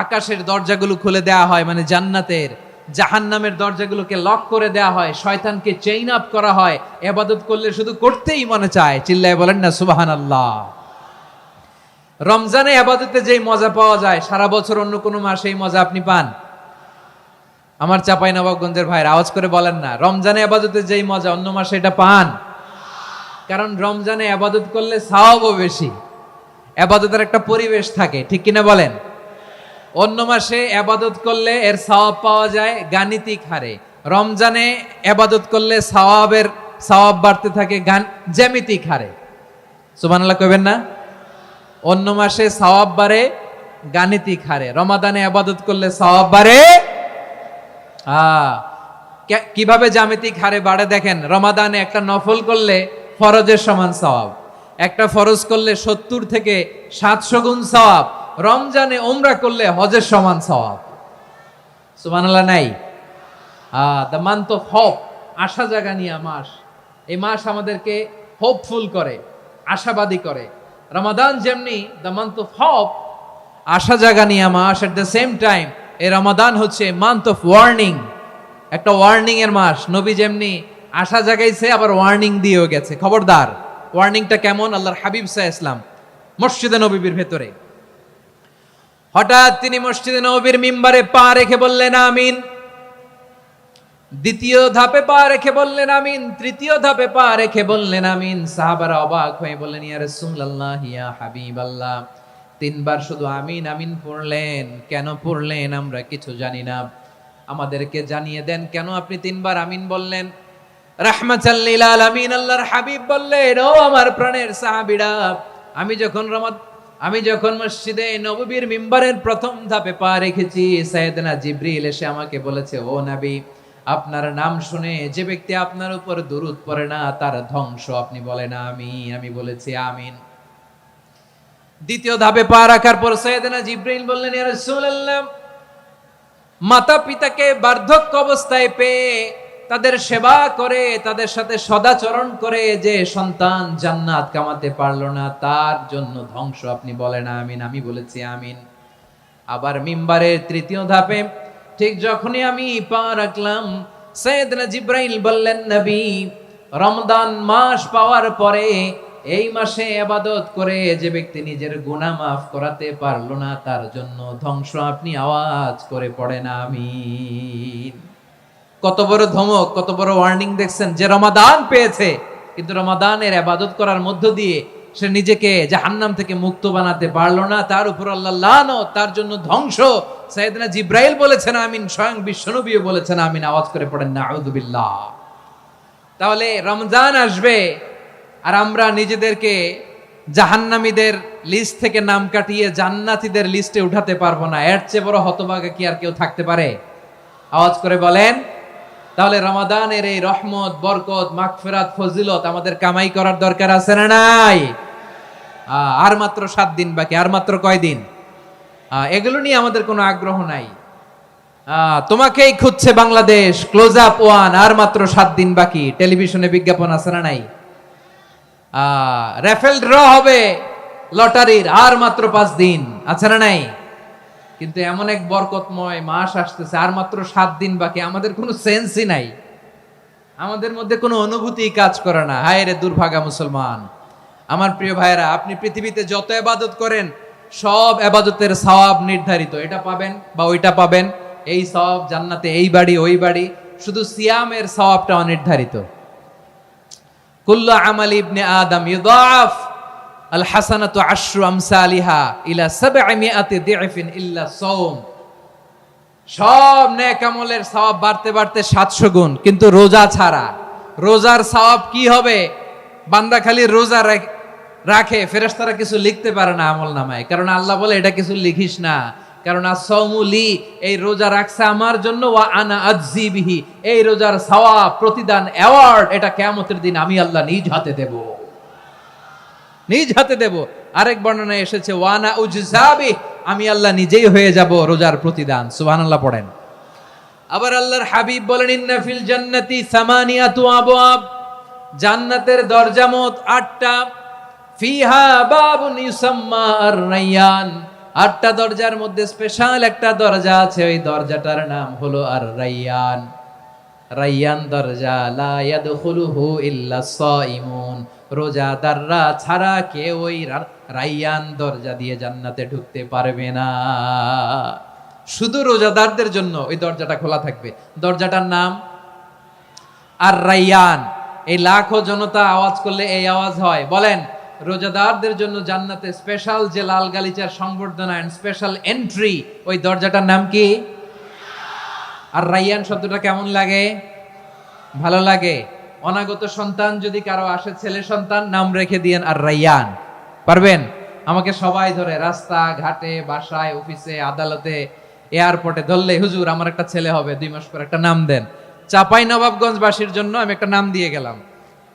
আকাশের দরজাগুলো খুলে দেয়া হয়, মানে জান্নাতের। জাহান্নামের দরজাগুলোকে লক করে দেয়া হয়, শয়তানকে চেইন আপ করা হয়। ইবাদত করলে শুধু করতেই মনে চায়, চিল্লায় বলেন না সুবহানাল্লাহ। রমজানে ইবাদতে যেই মজা পাওয়া যায়, সারা বছর অন্য কোনো মাসে এই মজা আপনি পান? আমার চাঁপাইনবাবগঞ্জের ভাইরা আওয়াজ করে বলেন না, রমজানে ইবাদতে যেই মজা অন্য মাসে এটা পান? কারণ রমজানে ইবাদত করলে সওয়াবও বেশি, ইবাদতের একটা পরিবেশ থাকে, ঠিক কিনা বলেন? অন্য মাসে ইবাদত করলে এর সওয়াব পাওয়া যায় গাণিতিক হারে, রমজানে ইবাদত করলে সওয়াব বাড়তে থাকে জ্যামিতিক হারে। সুবহানাল্লাহ কইবেন না? অন্য মাসে সওয়াব বাড়ে গাণিতিক হারে, রমাদানে ইবাদত করলে সওয়াব বাড়ে কিভাবে জ্যামিতিক হারে বাড়ে দেখেন। রমাদানে একটা নফল করলে ফরজের সমান সওয়াব, একটা ফরজ করলে 70 থেকে 700 গুণ সওয়াব, রমজানে উমরা করলে হজের সমান সওয়াব। সুবহানাল্লাহ নাই? দ্য মান্থ অফ হোপ, আশা জাগানিয়া মাস। এই মাস আমাদেরকে হোপফুল করে, আশাবাদী করে। রমাদান যেমনি দ্য মান্থ অফ হোপ, আশা জাগানিয়া মাস, এট দ্য সেম টাইম এই রমাদান হচ্ছে মান্থ অফ ওয়ার্নিং, একটা ওয়ার্নিং এর মাস। নবী যেমনি আশা জাগাইছে, আবার ওয়ার্নিং দিয়েও গেছে, খবরদার। ওয়ার্নিংটা কেমন? আল্লাহর হাবিব সাল্লাল্লাহু আলাইহি ওয়াসাল্লাম মসজিদে নববীর ভেতরে, হঠাৎ তিনি মসজিদে নববীর মিম্বারে পা রেখে বললেন আমিন। দ্বিতীয় ধাপে পা রেখে বললেন আমিন, তৃতীয় ধাপে পা রেখে বললেন আমিন। সাহাবারা অবাক হয়ে বললেন, ইয়া রাসূলুল্লাহ, ইয়া হাবিবাল্লাহ, 3 বার শুধু আমিন আমিন পড়লেন, কেন পড়লেন আমরা কিছু জানি না, আমাদেরকে জানিয়ে দেন কেন আপনি 3 বার আমিন বললেন। রাহমাতাল লিল আলামিন আল্লাহর হাবিব বললেন, ও আমার প্রাণের সাহাবীরা, আমি যখন মসজিদে নববীর মিম্বারের প্রথম ধাপে পা রেখেছি, সাইয়েদনা জিবরিল এসে আমাকে বলেছে, ও নবী, আপনার নাম শুনে যে ব্যক্তি আপনার উপর দুরূদ পড়ে না তার ধ্বংস। আপনি বলেন আমি বলেছি আমিন। দ্বিতীয় ধাপে পা রাখার পর সাইয়েদনা জিবরিল বললেন, ইয়া রাসূলুল্লাহ, মাতা পিতাকে বার্ধক্য অবস্থায় পেয়ে তাদের সেবা করে, তাদের সাথে সদাচরণ করে যে সন্তান জান্নাত কামাতে পারলো না, তার জন্য ধ্বংস। আপনি বলেন আমিন। আমি বলেছি আমিন। আবার মিম্বারের তৃতীয় ধাপে ঠিক যখনই আমি পা রাখলাম, সাইয়েদনা জিব্রাইল বললেন, নবী, রমজান মাস পাওয়ার পরে এই মাসে ইবাদত করে যে ব্যক্তি নিজের গুনাহ মাফ করাতে পারলো না, তার জন্য ধ্বংস। আপনি আওয়াজ করে পড়েন আমিন। কত বড় ধমক, কত বড় ওয়ার্নিং দেখছেন! যে রমাদান পেয়েছে, কিন্তু রমাদানের ইবাদত করার মধ্য দিয়ে সে নিজেকে জাহান্নাম থেকে মুক্ত বানাতে পারলো না, তার উপর আল্লাহ লানত, তার জন্য ধ্বংস। সাইয়েদনা জিব্রাইল বলেছেন আমিন, স্বয়ং বিশ্বনবীও বলেছেন আমিন। আওয়াজ করে পড়েন নাউযুবিল্লাহ। তাহলে রমজান আসবে আর আমরা নিজেদেরকে জাহান্নামীদের লিস্ট থেকে নাম কাটিয়ে জান্নাতীদের লিস্টে উঠাতে পারবো না। এর চেয়ে বড় হতভাগা কি আর কেউ থাকতে পারে? আওয়াজ করে বলেন। তাহলে রমাদানের এই রহমত, বরকত, মাগফিরাত, ফজিলত আমাদের কামাই করার দরকার আছে না নাই? আর মাত্র 7 দিন বাকি। আর মাত্র কয় দিন? এগুলো নিয়ে আমাদের কোনো আগ্রহ নাই। তোমাকেই খুঁজছে বাংলাদেশ, ক্লোজ আপ ওয়ান, আর মাত্র 7 দিন বাকি। টেলিভিশনে বিজ্ঞাপন আছে না নাই? রেফেল ড্র হবে লটারির, আর মাত্র 5 দিন, আছে না নাই? কিন্তু এমন এক বরকতময় মাস আসতেছে, আর মাত্র 7 দিন বাকি। আমাদের কোনো সেন্সই নাই, আমাদের মধ্যে কোনো অনুভূতি কাজ করে না। হায় রে দুর্ভাগা মুসলমান! আমার প্রিয় ভাইরা, আপনি পৃথিবীতে যত ইবাদত করেন, সব ইবাদতের সওয়াব নির্ধারিত। এটা পাবেন বা ওইটা পাবেন, এই সওয়াব জান্নাতে, এই বাড়ি ওই বাড়ি। শুধু সিয়ামের সওয়াবটা অনির্ধারিত। কুল্লু আমাল ইবনে আদম ইউদাফ আল হাসানাতু আশরু আমসালিহা ইলা 700 দি'ফিন ইল্লা সাওম। সব নেক আমলের সওয়াব বাড়তে বাড়তে 700 গুণ, কিন্তু রোজা ছাড়া। রোজার সওয়াব কি হবে? বান্দা খালি রোজা রাখে, ফেরেশতারা কিছু লিখতে পারে না আমলনামায়, কারণ আল্লাহ বলে এটা কিছু লিখিস না, কারণ আস-সাওমুলি, এই রোজা রাখছে আমার জন্য, ওয়া আনা আজজি বিহি, এই রোজার সওয়াব, প্রতিদান, অ্যাওয়ার্ড, এটা কিয়ামতের দিন আমি আল্লাহ নিজ হাতে দেব, নিজ হাতে দেব। আরেক বর্ণনায় এসেছে ওয়ানা উজজাবি, আমি আল্লাহ নিজেই হয়ে যাব রোজার প্রতিদান। সুবহানাল্লাহ পড়েন। আবার আল্লাহর হাবিব বলেন, ইন্না ফিল জান্নাতি সামানিয়াতু আবওয়াব, জান্নাতের দরজা মোট 8টা। ফিহা বাবুন ইউসাম্মা আর-রায়্যান, 8টা দরজার মধ্যে স্পেশাল একটা দরজা আছে, ওই দরজাটার নাম হলো আর-রায়্যান। রায়্যান দরজা, লা ইয়াদখুলুহু ইল্লা সাইমুন, রোজাদাররা ছাড়া কেউ ওই রায়্যান দরজা দিয়ে জান্নাতে ঢুকতে পারবে না। শুধু রোজাদারদের জন্য ওই দরজাটা খোলা থাকবে। দরজাটার নাম আর-রায়্যান। এই লাখো জনতা আওয়াজ করলে এই আওয়াজ হয়। বলেন, রোজাদারদের জন্য জান্নাতে স্পেশাল যে লাল গালিচার সংবর্ধনা এন্ড স্পেশাল এন্ট্রি, ওই দরজাটার নাম কি? আর-রায়্যান শব্দটা কেমন লাগে? ভালো লাগে। অনাগত সন্তান যদি কারো আসে, ছেলে সন্তান, নাম রেখে দিয়েন আর-রায়্যান। পারবেন? আমাকে সবাই ধরে রাস্তা ঘাটে, বাসায়, অফিসে, আদালতে, এয়ারপোর্টে ধরলে, হুজুর আমার একটা ছেলে হবে 2 মাস পর, একটা নাম দেন। চাঁপাইনবাবগঞ্জবাসীর জন্য আমি একটা নাম দিয়ে গেলাম।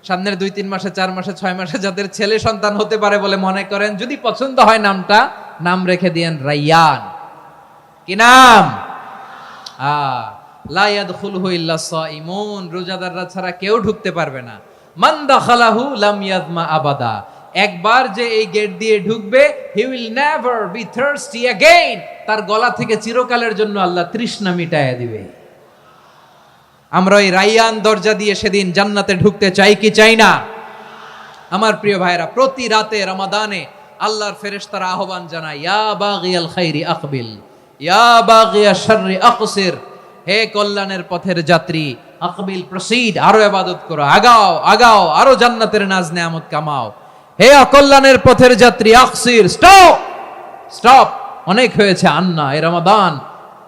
সামনের 2-3 মাসে, 4 মাসে, 6 মাসে যাদের ছেলে সন্তান হতে পারে বলে মনে করেন, যদি পছন্দ হয় নামটা, নাম রেখে দিয়েন রায়্যান। কি নাম? লা ইয়াদখুলুহু ইল্লা সাইমুন, রোজাদাররা ছাড়া কেউ ঢুকতে পারবে না। মান দাখালাহু লাম ইয়াযমা আবাদা, একবার যে এই গেট দিয়ে ঢুকবে, he will never be thirsty again, তার গলা থেকে চিরকালের জন্য আল্লাহ তৃষ্ণা মিটায়া দিবে। আমরা ওই রায়্যান দরজা দিয়ে সেদিন জান্নাতে ঢুকতে চাই কি চাই না? আমার প্রিয় ভাইরা, প্রতি রাতে রমাদানে আল্লাহর ফেরেশতারা আহ্বান জানায়, ইয়া বাগিয়াল খাইরি আকবিল, ইয়া বাগিয়াশ শাররি আকসির, হে কল্যাণের পথের যাত্রী, আকবিল, প্রসিড, আরো ইবাদত করো, আগাও আগাও, আরো জান্নাতের নাজ নেয়ামত কামাও। হে অকল্যাণের পথের যাত্রী, আকসির, স্টপ স্টপ, অনেক হয়েছে। আন্না, এই রমাদান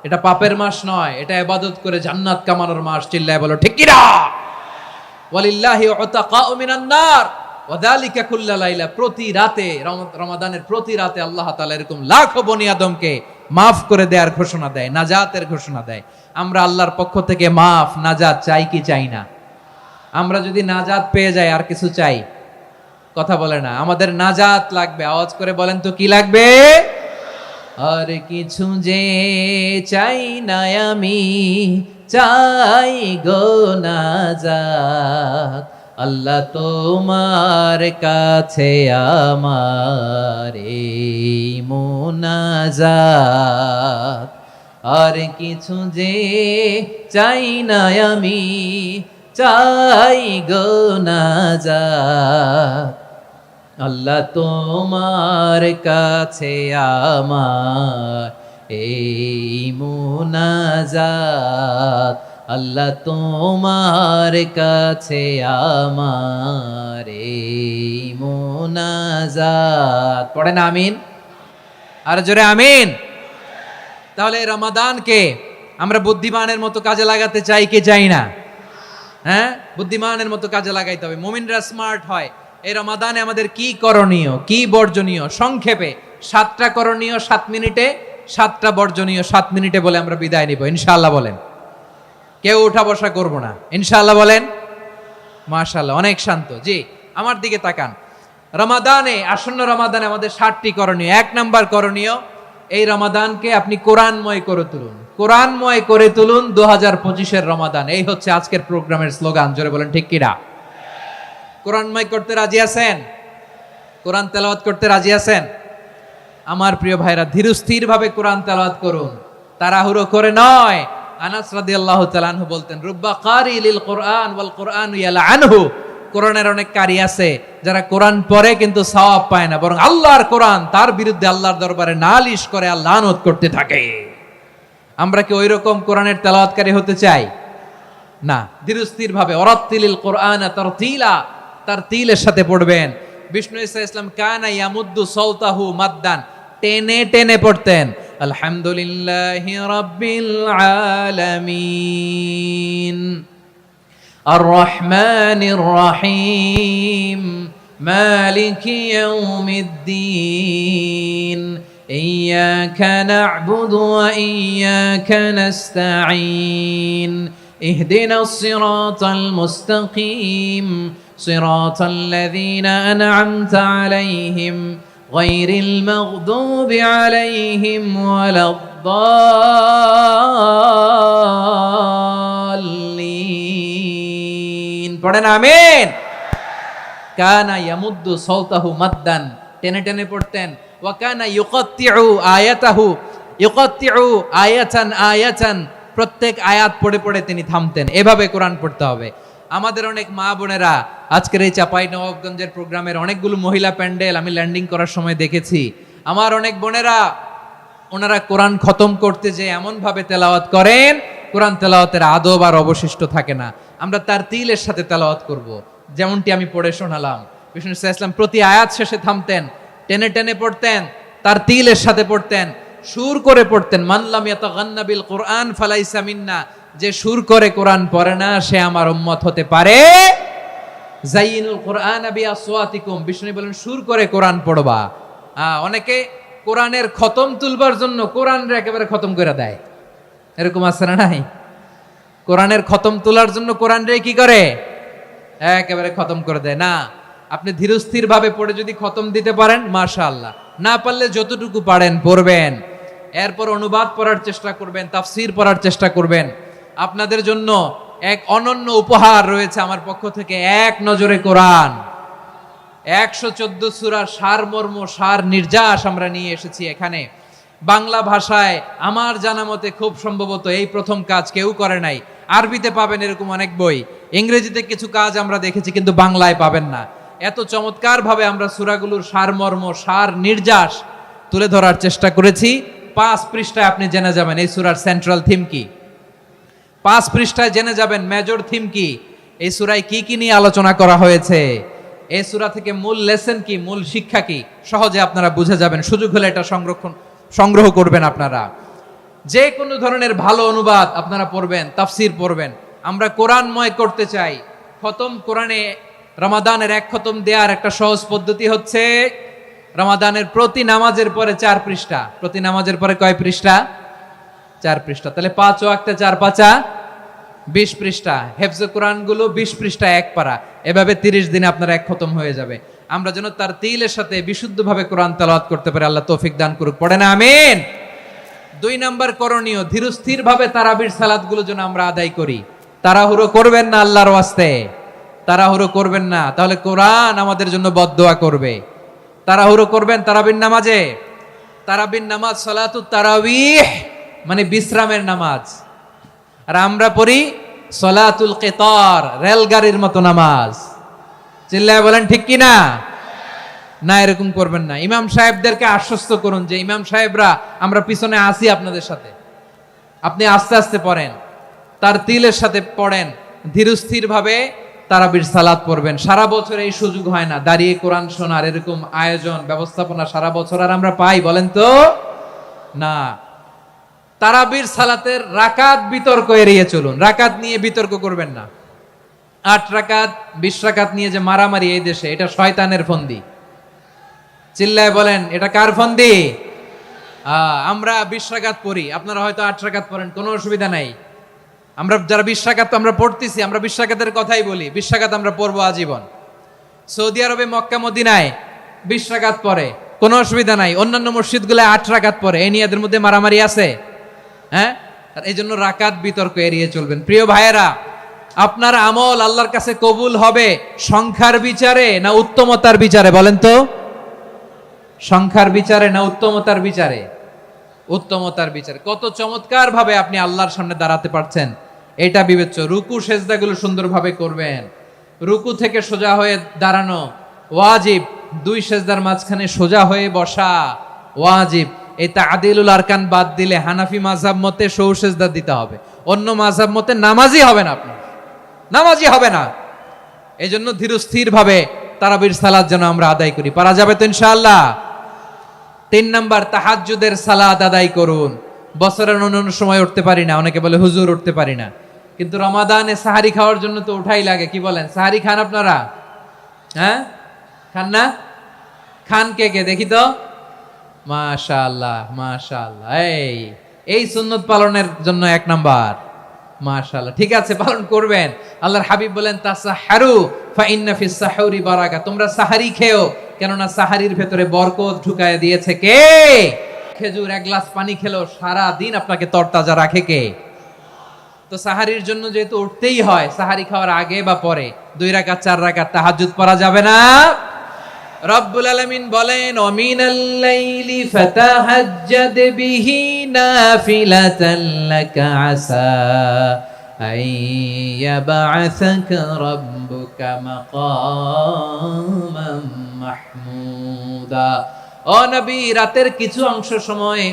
এটা পাপের মাস নয়, এটা ইবাদত করে জান্নাত কামানোর মাস। চিল্লায় বলো ঠিক কি না? ওয়ালিল্লাহি উতাকাউ মিনান নার ওয়া যালিকা কুল্লা লাইলা, প্রতি রাতে, রমাদানের প্রতি রাতে আল্লাহ তাআলা এরকম লাখো বনি আদমকে মাফ করে দেওয়ার ঘোষণা দেয়, নাজাতের ঘোষণা দেয়। আমরা আল্লাহর পক্ষ থেকে মাফ, নাজাত চাই কি চাই না? আমরা যদি নাজাত পেয়ে যাই, আর কিছু চাই? কথা বলে না। আমাদের নাজাত লাগবে। আওয়াজ করে বলেন তো কি লাগবে? আর কিছু যে চাই না আমি, চাই গো নাজাত, আল্লাহ তোমার কাছে আমার এই মুনাজাত। আর কিছু যে চাই না আমি, চাই গো নাজাত। আল্লাহ তোমার কাছে আমার এই মুনাজাত, আল্লাহ তোমার কাছে আমার এই মুনাজাত। পড়েন আমিন, আর জোরে আমিন। তাহলে রমাদানকে আমরা বুদ্ধিমানের মতো কাজে লাগাতে চাই কি চাই না? হ্যাঁ, বুদ্ধিমানের মতো কাজে লাগাইতে হবে। মুমিনরা স্মার্ট হয়। এই রমাদানে আমাদের কি করণীয়, কি বর্জনীয়, সংক্ষেপে 7টা করণীয় 7 মিনিটে, 7টা বর্জনীয় 7 মিনিটে বলে আমরা বিদায় নিব ইনশাআল্লাহ। বলেন, কেউ উঠা বসা করব না ইনশাআল্লাহ। বলেন মাশাআল্লাহ, অনেক শান্ত। জি, আমার দিকে তাকান। রমাদানে, আসন্ন রমাদানে আমাদের 7টি করণীয়। 1 নাম্বার করণীয়, এই রমাদানকে আপনি কোরআনময় করে তুলুন। কোরআনময় করে তুলুন 2025-এর রমাদান। এই হচ্ছে আজকের প্রোগ্রামের স্লোগান। জোরে বলেন ঠিক কিনা? কোরআনময় করতে রাজি আছেন? কোরআন তেলাওয়াত করতে রাজি আছেন? আমার প্রিয় ভাইরা, ধীরস্থির ভাবে কোরআন তেলাওয়াত করুন, তাড়াহুড়ো করে নয়। আনাস রাদিয়াল্লাহু তাআলা আনহু বলতেন, রুব্বা কারি লিল কোরআন ওয়াল কোরআনু ইয়ালআনহু। কোরআনের অনেক কারি আছে যারা কোরআন পড়ে কিন্তু সওয়াব পায় না, বরং আল্লাহর কোরআন তার বিরুদ্ধে আল্লাহর দরবারে নালিশ করে আর লানত করতে থাকে। আমরা কি ওই রকম কোরআনের তেলাওয়াতকারী হতে চাই? না। ধীরস্থির ভাবে ওয়ারাত্তিলিল কোরআনা তারতিলা, তারতিলের সাথে পড়বেন। বিষ্ণু ঈসা ইসলাম কানা ইয়ামুদ্দু সাওতাহু মাদ্দান, টেনে টেনে পড়তেন। আলহামদুলিল্লাহি রাব্বিল আলামিন আর রহমানির রহিম মালিকি ইয়াউমিদ্দিন ইয়্যাকা না'বুদু ওয়া ইয়্যাকা নাস্তাঈন ইহদিনাস সিরাতাল মুস্তাকিম সিরাতাল লাযীনা আন'আমতা আলাইহিম গায়রিল মাগদুবি আলাইহিম ওয়ালাদ-দাল্লিন। পড়েন আমিন। কানা ইয়ামুদ্দু সাওতাহু মাদ্দান, টেনে টেনে পড়তেন। ওয়া কানা ইউকাত্তিউ আয়াতাহু, ইউকাত্তিউ আয়াতান আয়াতান, প্রত্যেক আয়াত পড়ে পড়ে তিনি থামতেন। এভাবে কোরআন পড়তে হবে। আমাদের অনেক মা বোনেরা আজকের এই চাঁপাইনবাবগঞ্জের প্রোগ্রামের অনেকগুলো মহিলা প্যান্ডেল আমি ল্যান্ডিং করার সময় দেখেছি। আমার অনেক বোনেরা, ওনারা কোরআন খতম করতে যে এমন ভাবে তেলাওয়াত করেন, কোরআন তেলাওয়াতের আদব আর অবশিষ্ট থাকে না। আমরা তারতিলের সাথে তেলাওয়াত করব, যেমনটি আমি পড়ে শোনালাম। বিষ্ণু ইসলাম প্রতি আয়াত শেষে থামতেন, টেনে টেনে পড়তেন, তারতিলের সাথে পড়তেন, সুর করে পড়তেন। মান লাম ইয়াতাগান্না বিল কোরআন ফালাইসা মিন্না, যে সুর করে কোরআন পড়ে না সে আমার উম্মত হতে পারে। যাইনুল কোরআন বিআসওয়াতিকুম, বিষ্ণু বলেন সুর করে কোরআন পড়বা। অনেকে কোরআনের খতম তুলবার জন্য কোরআনের একেবারে খতম করে দেয়, এরকম আছে না নাই? কোরআনের খতম তোলার জন্য কোরআন রে কি করে? একেবারে খতম করে দেয়। না, আপনি ধীরস্থির ভাবে পড়ে যদি খতম দিতে পারেন মাশাআল্লাহ, না পারলে যতটুকু পারেন পড়বেন। এরপর অনুবাদ পড়ার চেষ্টা করবেন, তাফসীর পড়ার চেষ্টা করবেন। আপনাদের জন্য এক অনন্য উপহার রয়েছে আমার পক্ষ থেকে, এক নজরে কোরআন। 114 সূরার সারমর্ম, সার নির্যাস আমরা নিয়ে এসেছি এখানে। বাংলা ভাষায় আমার জানা মতে খুব সম্ভবত এই প্রথম কাজ, কেউ করে নাই। আরবিতে পাবেন এরকম অনেক বই, ইংরেজিতে কিছু কাজ আমরা দেখেছি, কিন্তু বাংলায় পাবেন না। এত চমৎকার ভাবে আমরা সূরাগুলোর সারমর্ম, সার নির্যাস তুলে ধরার চেষ্টা করেছি। 5 পৃষ্ঠায় আপনি জেনে যাবেন এই সূরার সেন্ট্রাল থিম কি। 5 পৃষ্ঠায় জেনে যাবেন মেজর থিম কি, এই সূরায় কি কি নিয়ে আলোচনা করা হয়েছে, এই সূরা থেকে মূল লেসন কি, মূল শিক্ষা কি, সহজে আপনারা বুঝে যাবেন। সুযোগ হলে এটা সংগ্রহ করবেন আপনারা। যে কোনো ধরনের ভালো অনুবাদ আপনারা পড়বেন, তাফসীর পড়বেন। আমরা কোরআনময় করতে চাই। খতম কোরআনে রমাদানের 1 খতম দেওয়ার একটা সহজ পদ্ধতি হচ্ছে রমাদানের প্রতি নামাজের পরে 4 পৃষ্ঠা। প্রতি নামাজের পরে কয় পৃষ্ঠা? 4 পৃষ্ঠা। তাহলে 5 ওয়াক্তে 4 পাঁচা 20 পৃষ্ঠা। হেফজে কোরআন গুলো 20 পৃষ্ঠা 1 পারা। এভাবে 30 দিনে আপনার 1 খতম হয়ে যাবে। আমরা যেন তার তিলের সাথে বিশুদ্ধভাবে কোরআন তেলাওয়াত করতে পারি, আল্লাহ তৌফিক দান করুক। পড়ে না আমিন। 2 নাম্বার করণীয়, ধীরস্থির ভাবে তারাবির সালাতগুলো যেন আমরা আদায় করি। তাড়াহুড়ো করবেন না আল্লাহর ওয়াস্তে, তাড়াহুড়ো করবেন না, তাহলে কোরআন আমাদের জন্য বদদোয়া করবে। তাড়াহুড়ো করবেন তারাবির নামাজে। তারাবির নামাজ সালাতুত তারাবিহ, মানে বিশ্রামের নামাজ। আর আমরা পড়ি সলাতুল কিতার, রেলগাড়ির মতো নামাজ। চিল্লায় বলেন ঠিক কি না? না, এরকম করবেন না। ইমাম সাহেবদেরকে আশ্বস্ত করুন যে ইমাম সাহেবরা আমরা পিছনে আসি আপনাদের সাথে, আপনি আস্তে আস্তে পড়েন, তার তিলের সাথে পড়েন, ধীরস্থির ভাবে তারাবির সালাত পড়বেন। সারা বছর এই সুযোগ হয় না, দাঁড়িয়ে কোরআন শোনার এরকম আয়োজন ব্যবস্থাপনা সারা বছর আর আমরা পাই বলেন তো না। তারাবির সালাতের রাকাত বিতর্ক এড়িয়ে চলুন, রাকাত নিয়ে বিতর্ক করবেন না। 8 রাকাত 20 রাকাত নিয়ে যে মারামারি এই দেশে, এটা শয়তানের ফন্দি। চিল্লায় বলেন এটা কার ফন্দি? আমরা 20 রাকাত পড়ি, আপনারা হয়তো 8 রাকাত পড়েন, কোনো অসুবিধা নাই। আমরা যারা 20 রাকাত আমরা পড়তেছি, আমরা 20 রাকাতের কথাই বলি, 20 রাকাত আমরা পড়বো আজীবন। সৌদি আরবে মক্কা মদিনায় 20 রাকাত পড়ে, কোনো অসুবিধা নাই। অন্যান্য মসজিদগুলো 8 রাকাত পড়ে, এই নিয়ে এদের মধ্যে মারামারি আছে? হ্যাঁ, আর এই জন্য রাকাত বিতর্ক এড়িয়ে চলবেন। প্রিয় ভাইয়েরা, আপনার আমল আল্লাহর কাছে কবুল হবে সংখ্যার বিচারে না উত্তমতার বিচারে বলেন তো? সংখ্যার বিচারে না উত্তমতার বিচারে? উত্তমতার বিচারে। কত চমৎকার ভাবে আপনি আল্লাহর সামনে দাঁড়াতে পারছেন এটা বিবেচ্য। রুকু সেজদাগুলো সুন্দরভাবে করবেন, রুকু থেকে সোজা হয়ে দাঁড়ানো ওয়াজিব, 2 সেজদার মাঝখানে সোজা হয়ে বসা ওয়াজিব। এই তা'দিলুল আরকান বাদ দিলে হানাফি মাযহাব মতে সৌ সেজদা দিতে হবে, অন্য মাযহাব মতে নামাজই হবে না, আপনি নামাজই হবে না। এই জন্য ধীরস্থির ভাবে তারাবির সালাত যেন আমরা আদায় করি। পারা যাবে তো ইনশাআল্লাহ? 3 নাম্বার, তাহাজ্জুদের সালাত আদায় করুন। বছরের অন্যান্য সময় উঠতে পারি না, অনেকে বলে হুজুর উঠতে পারি না, কিন্তু রমাদানে সাহারি খাওয়ার জন্য তো উঠাই লাগে। কি বলেন, সাহারি খান আপনারা? হ্যাঁ, খান না? খান কে কে দেখি তো? মাশাআল্লাহ মাশাআল্লাহ, এই সুন্নত পালনের জন্য 1 নাম্বার। মাশাআল্লাহ, ঠিক আছে, পালন করবেন। আল্লাহর হাবিব বলেন তাসাহহারু ফা ইন্না ফিস সাহুরি বারাকা, তোমরা সাহারি খেও, কেননা সাহারির ভেতরে বরকত ঢুকায় দিয়েছে কে? খেজুর 1 গ্লাস পানি খেলো সারা দিন আপনাকে তরতাজা রাখে কে? তো সাহারির জন্য যেহেতু উঠতেই হয়, সাহারি খাওয়ার আগে বা পরে 2 রাকাত 4 রাকাত তাহাজ্জুদ পড়া যাবে না? রব্বুল আলামিন বলেন ওয়ামিনাল লাইলি ফাতাহাজ্জাদ বিহি নাফিলাতান লাকা আসা আইয়াবআসাকা রাব্বুকা মাকামান মাহমুদা। ও নবী, রাতের কিছু অংশ সময়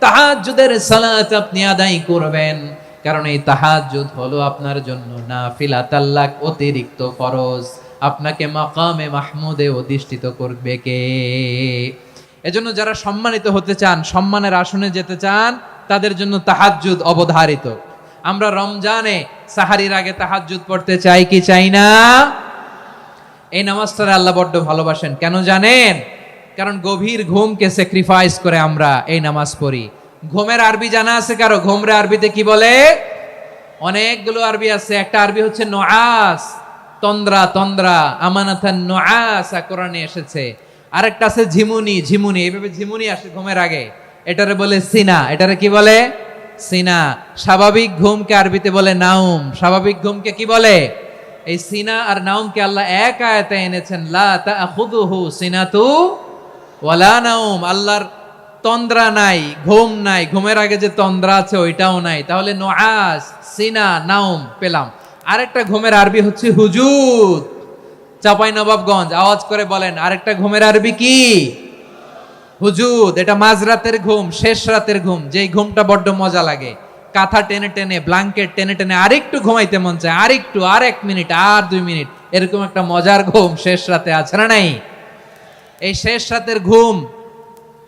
তাহাজ্জুদের সালাত আপনি আদায় করবেন, কারণ এই তাহাজ্জুদ হলো আপনার জন্য নাফিলাতাল লাক, অতিরিক্ত ফরজ। আপনাকে মাকামে মাহমুদে অধিষ্ঠিত করবে কে? এজন্য যারা সম্মানিত হতে চান, সম্মানের আসনে যেতে চান, তাদের জন্য তাহাজ্জুদ অবধারিত। আমরা রমজানে সাহারির আগে তাহাজ্জুদ পড়তে চাই কি চাই না? এই নামাজটা আল্লাহ বড্ড ভালোবাসেন, কেন জানেন? কারণ গভীর ঘুমকে স্যাক্রিফাইস করে আমরা এই নামাজ পড়ি। ঘুমের আরবি জানা আছে কারো? ঘুমরে আরবিতে কি বলে? অনেকগুলো আরবি আছে। একটা আরবি হচ্ছে নুআস, তন্দ্রা, তন্দ্রা, আমানাতান নুআসা কোরআনে এসেছে। আরেকটা আছে ঝিমুনি, ঝিমুনি, এইভাবে ঝিমুনি আসে ঘুমের আগে, এটারে বলে সিনা। এটারে কি বলে? সিনা। স্বাভাবিক ঘুমকে আরবিতে বলে নাউম। স্বাভাবিক ঘুমকে কি বলে? এই সিনা আর নাউমকে আল্লাহ এক আয়াতে এনেছেন, লা তাখুযুহু সিনাতু ওয়ালা নাউম। আল্লাহর তন্দ্রা নাই, ঘুম নাই, ঘুমের আগে যে তন্দ্রা আছে ওইটাও নাই। তাহলে নুআস, সিনা, নাউম পেলাম। আরেকটা ঘুমের আরবি হচ্ছে হুজুদ। চাঁপাইনবাবগঞ্জ আওয়াজ করে বলেন, আরেকটা ঘুমের আরবি কি? হুজুদ। এটা মাঝরাতের ঘুম, শেষ রাতের ঘুম, যেই ঘুমটা বড্ড মজা লাগে। কাঁথা টেনে টেনে, ব্ল্যাঙ্কেট টেনে টেনে আরেকটু ঘুমাইতে মন চায়, আরেকটু, আর 1 মিনিট, আর 2 মিনিট, এরকম একটা মজার ঘুম শেষ রাতে আছে না নাই? এই শেষ রাতের ঘুম,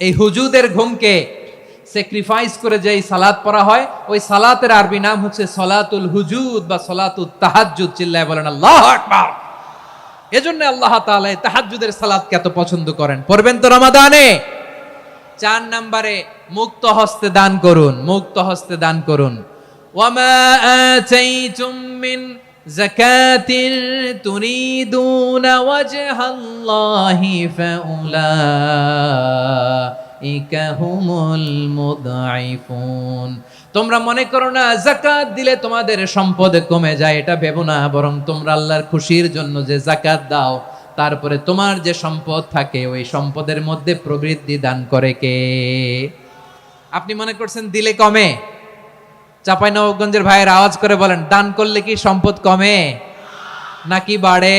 এই হুজুদের ঘুমকে স্যাক্রিফাইস করে যেই সালাত পড়া হয়, ওই সালাতের আরবি নাম হচ্ছে সলাতুল হুজুদ বা সলাতুত তাহাজ্জুদ। চিল্লায় বলেন আল্লাহু আকবার। এজন্য আল্লাহ তাআলা তাহাজ্জুদের সালাতকে এত পছন্দ করেন। পড়বেন তো রমাদানে? 4 নম্বরে মুক্ত হস্তে দান করুন, মুক্ত হস্তে দান করুন। ওয়ামা আতাইতুম মিন যাকাতিন তুরিদুনা ওয়াজহাল্লাহি ফাউলাইকা হুমুল মুদঈফুন। তোমরা মনে করো না যাকাত দিলে তোমাদের সম্পদ কমে যায়, এটা ভেবো না, বরং তোমরা আল্লাহর খুশির জন্য যে যাকাত দাও, তারপরে তোমার যে সম্পদ থাকে ওই সম্পদের মধ্যে প্রবৃদ্ধি দান করে কে? আপনি মনে করছেন দিলে কমে? চাঁপাইনবাবগঞ্জের ভাইয়ের আওয়াজ করে বলেন, দান করলে কি সম্পদ কমে নাকি বাড়ে?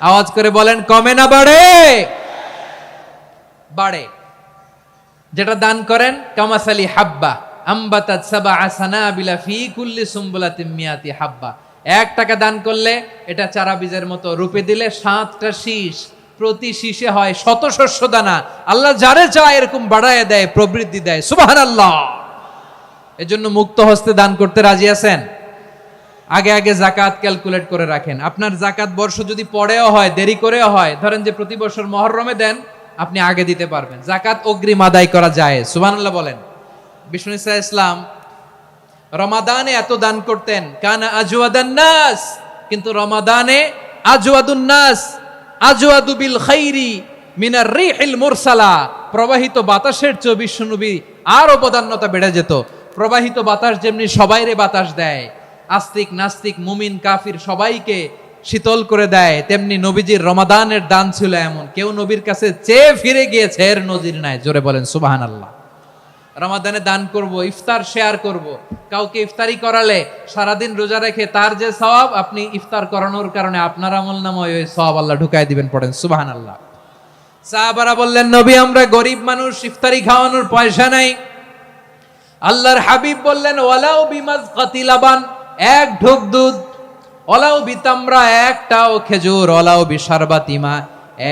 আওয়াজ করে বলেন, কমে না বাড়ে? বাড়ে। যেটা দান করেন, কামাসালি হাব্বা আম্বাতাত সাবআ সানাবিলা ফি কুল্লি সুম্বুলাতিন মিয়াতি হাব্বা। 1 টাকা দান করলে এটা চারা বীজের মতো, রূপে দিলে 7টা শীষ, প্রতি শীষে হয় শত শস্য দানা। আল্লাহ যারে চায় এরকম বাড়ায় দেয়, প্রবৃদ্ধি দেয়। সুবহানাল্লাহ। এজন্য মুক্ত হস্তে দান করতে রাজি আছেন? আগে আগে জাকাত ক্যালকুলেট করে রাখেন। আপনার জাকাত বর্ষ যদি পরেও হয়, দেরি করেও হয়, ধরেন যে প্রতি বছর মুহররমে দেন, আপনি আগে দিতে পারবেন। জাকাত অগ্রিম আদায় করা যায়। সুবহানাল্লাহ বলেন। বিষ্ণু ইসা ইসলাম রমাদানে এত দান করতেন, কানা আজওয়াদান নাস, কিন্তু রমাদানে আজওয়াদুন নাস আজওয়াদু বিল খাইরি মিনার রিহিল মুরসালা। প্রবাহিত বাতাসের চেয়ে বিশ্বনবী আরো বদান্যতা বেড়ে যেত। প্রবাহিত বাতাস যেমনি সবাইরে বাতাস দেয়, আস্তিক নাস্তিক মুমিন কাফির সবাইকে শীতল করে দেয়, তেমনি নবীজির রমাদানের দান ছিল এমন, কেউ নবীর কাছে চেয়ে ফিরে গিয়েছে এর নজির নাই। জোরে বলেন সুবহানাল্লাহ। রমাদানে দান করব, ইফতার শেয়ার করব। কাউকে ইফতারি করালে সারাদিন রোজা রেখে তার যে সওয়াব, আপনি ইফতার করানোর কারণে আপনার আমলনামায় ওই সওয়াব আল্লাহ ঢুকায় দিবেন। পড়েন সুবহানাল্লাহ। সাহাবারা বললেন, নবী আমরা গরিব মানুষ, ইফতারি খাওয়ানোর পয়সা নাই। আল্লাহর হাবিব বললেন, ওয়ালাউ বিমাজকাতি লাবান, 1 ঢোক দুধ, ওয়ালাউ বিতামরা, 1টাও খেজুর, ওয়ালাউ বিশারবাতিমা,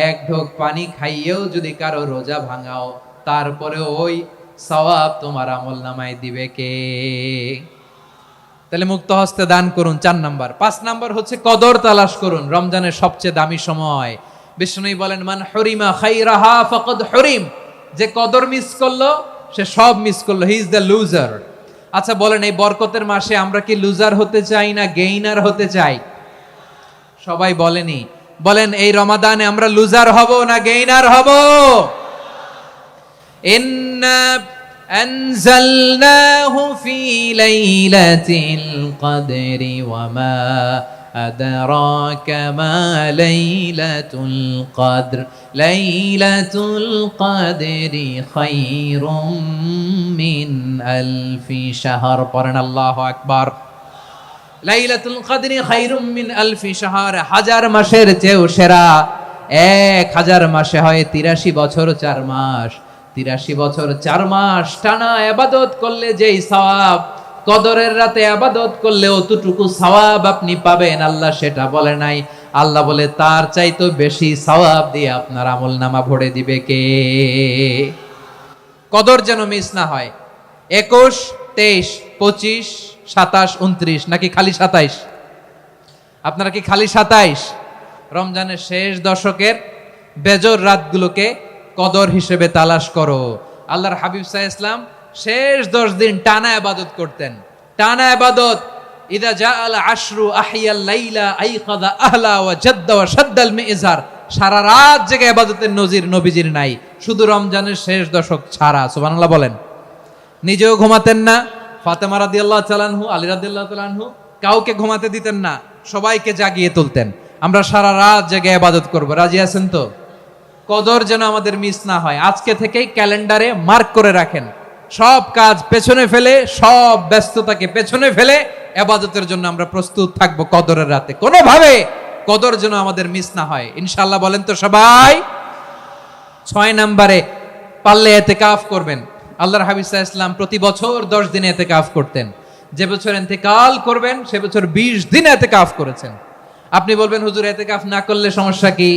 1 ঢোক পানি খাইয়েও যদি কারো রোজা ভাঙাও, তারপরে ওই সওয়াব তোমার আমলনামায় দিবে কে? তাহলে মুক্ত হস্তে দান করুন, 4 নাম্বার। 5 নাম্বার হচ্ছে কদর তালাশ করুন। রমজানের সবচেয়ে দামি সময়। বিষ্ণু বলেন, মান হুরিমা খাইরাহা ফাকাদ হুরিম, যে কদর মিস করলো সে সব মিস করলো, হি ইজ দ্য লুজার। আচ্ছা বলেন, এই বরকতের মাসে আমরা কি লুজার হতে চাই না গেইনার হতে চাই? সবাই বলেনি। বলেন, এই রমাদানে আমরা লুজার হব না গেইনার হব? ইন্না আনজালনাহু ফি লাইলাতিল কদরি ওয়া মা আদরাকা মা লাইলাতুল কদর লাইলাতুল কদরি খায়রুম মিন আলফি শাহর। পড়েন আল্লাহু আকবার। লাইলাতুল কদরি খায়রুম মিন আলফি শাহর, 1000 মাসের চেয়েও সেরা। 1000 মাসে হয় 83 বছর 4 মাস। 83 বছর 4 মাস টানা ইবাদত করলে যেই সওয়াব, কদরের রাতে ইবাদত করলে অতটুকু সওয়াব আপনি পাবেন। আল্লাহ সেটা বলে নাই। আল্লাহ বলে তার চাইতে বেশি সওয়াব দিয়ে আপনার আমলনামা ভরে দিবে কে? কদর যেন মিস না হয়। 21, 23, 25, 27, 29 নাকি খালি 27? আপনারা কি খালি 27? রমজানের শেষ দশকের বেজর রাতগুলোকে কদর হিসেবে তালাশ করো। আল্লাহর হাবিব সাল্লাল্লাহু আলাইহি ওয়াসাল্লাম শেষ 10 দিন টানা ইবাদত করতেন। টানা ইবাদত। ইদা জাআল আশরু আহিয়াল লাইলা আইকাযা আহলা ওয়া জাদ্দা ওয়া শাদ্দাল মিজার। সারা রাত জেগে ইবাদতের নজির নবীজির নাই, শুধু রমজানের শেষ দশক ছাড়া। সুবহানাল্লাহ বলেন। নিজেও ঘুমাতেন না। ফাতেমা রাদিয়াল্লাহু তাআলা আনহু, আলী রাদিয়াল্লাহু তাআলা আনহু কাউকে ঘুমাতে দিতেন না, সবাইকে জাগিয়ে তুলতেন। আমরা সারা রাত জেগে ইবাদত করব। রাজি আছেন তো? কদর যেন আমাদের মিস না হয়। আজকে থেকেই ক্যালেন্ডারে মার্ক করে রাখেন। সব কাজ পেছনে ফেলে, সব ব্যস্ততাকে পেছনে ফেলে ইবাদতের জন্য আমরা প্রস্তুত থাকবো কদরের রাতে। কোনোভাবে কদর যেন আমাদের মিস না হয়, ইনশাআল্লাহ। বলেন তো সবাই? 6 নম্বরে পারলে ইতিকাফ করবেন। আল্লাহর হাবিব সাল্লাল্লাহু আলাইহি ওয়াসাল্লাম প্রতি বছর 10 দিন ইতিকাফ করতেন। যে বছর ইন্তেকাল করবেন সে বছর 20 দিন ইতিকাফ করেছেন। আপনি বলবেন, হুজুর ইতিকাফ না করলে সমস্যা কি?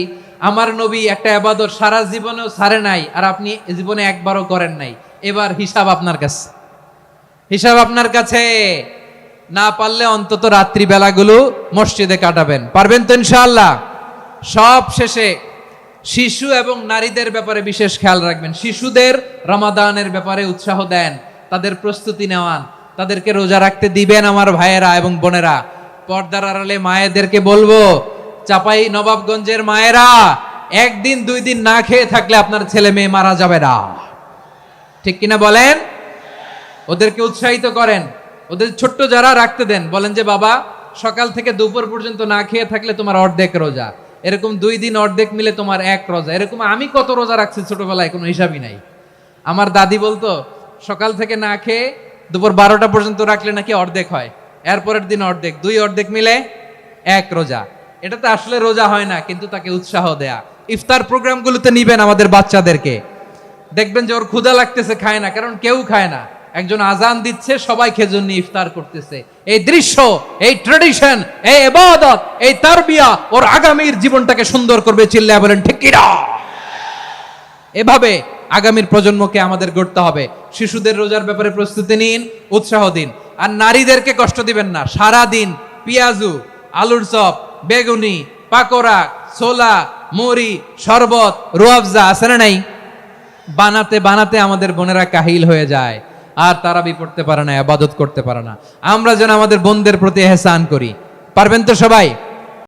আমার নবী একটা ইবাদত সারা জীবনেও ছাড়ে নাই, আর আপনি জীবনে একবারও করেন নাই। এবার হিসাব আপনার কাছে। হিসাব আপনার কাছে। না পারলে অন্তত রাত্রি বেলাগুলো মসজিদে কাটাবেন। পারবেন তো ইনশাআল্লাহ? সব শেষে শিশু এবং নারীদের ব্যাপারে বিশেষ খেয়াল রাখবেন। শিশুদের রমাদানের ব্যাপারে উৎসাহ দেন, তাদের প্রস্তুতি নেওয়ান, তাদেরকে রোজা রাখতে দিবেন। আমার ভাইয়েরা এবং বোনেরা, পর্দার আড়ালে মায়েদেরকে বলবো, চাপাই নবাবগঞ্জের মায়েরা, 1 দিন 2 দিন না খেয়ে থাকলে আপনার ছেলে মেয়ে মারা যাবে না। ঠিক কিনা বলেন? ওদেরকে উৎসাহিত করেন। ওদের ছোট্ট যারা রাখতে দেন, বলেন যে বাবা সকাল থেকে দুপুর পর্যন্ত না খেয়ে থাকলে তোমার অর্ধেক রোজা। এরকম 2 দিন অর্ধেক মিলে তোমার 1 রোজা। এরকম আমি কত রোজা রাখছি ছোটবেলায় কোনো হিসাবই নাই। আমার দাদি বলতো, সকাল থেকে না খেয়ে দুপুর 12টা পর্যন্ত রাখলে নাকি অর্ধেক হয়, এরপরের দিন অর্ধেক, 2 অর্ধেক মিলে 1 রোজা। এটা তো আসলে রোজা হয় না, কিন্তু তাকে উৎসাহ দেয়া। ইফতার প্রোগ্রামগুলোতে নিবেন আমাদের বাচ্চাদেরকে, দেখবেন যে ওর ক্ষুধা লাগতেছে, খায় না, কারণ কেউ খায় না, একজন আজান দিচ্ছে, সবাই খেজুর নিয়ে ইফতার করতেছে। এই দৃশ্য, এই ট্রেডিশন, এই ইবাদত, এই তারবিয়া ওর আগামীর জীবনটাকে সুন্দর করবে। চিল্লায়া বলেন ঠিক কি না? এভাবে আগামীর প্রজন্মকে আমাদের গড়তে হবে। শিশুদের রোজার ব্যাপারে প্রস্তুতি নিন, উৎসাহ দিন। আর নারীদেরকে কষ্ট দিবেন না। সারা দিন পেঁয়াজু, আলুর চপ, বেগুনি, পাকোড়া, ছোলা, মুড়ি, শরবত, রুয়াবজা আছে না নাই, বানাতে বানাতে আমাদের বোনেরা কাহিল হয়ে যায়, আর তারাবি পড়তে পারে না, ইবাদত করতে পারে না। আমরা যেন আমাদের বোনদের প্রতি এহসান করি। পারবেন তো সবাই?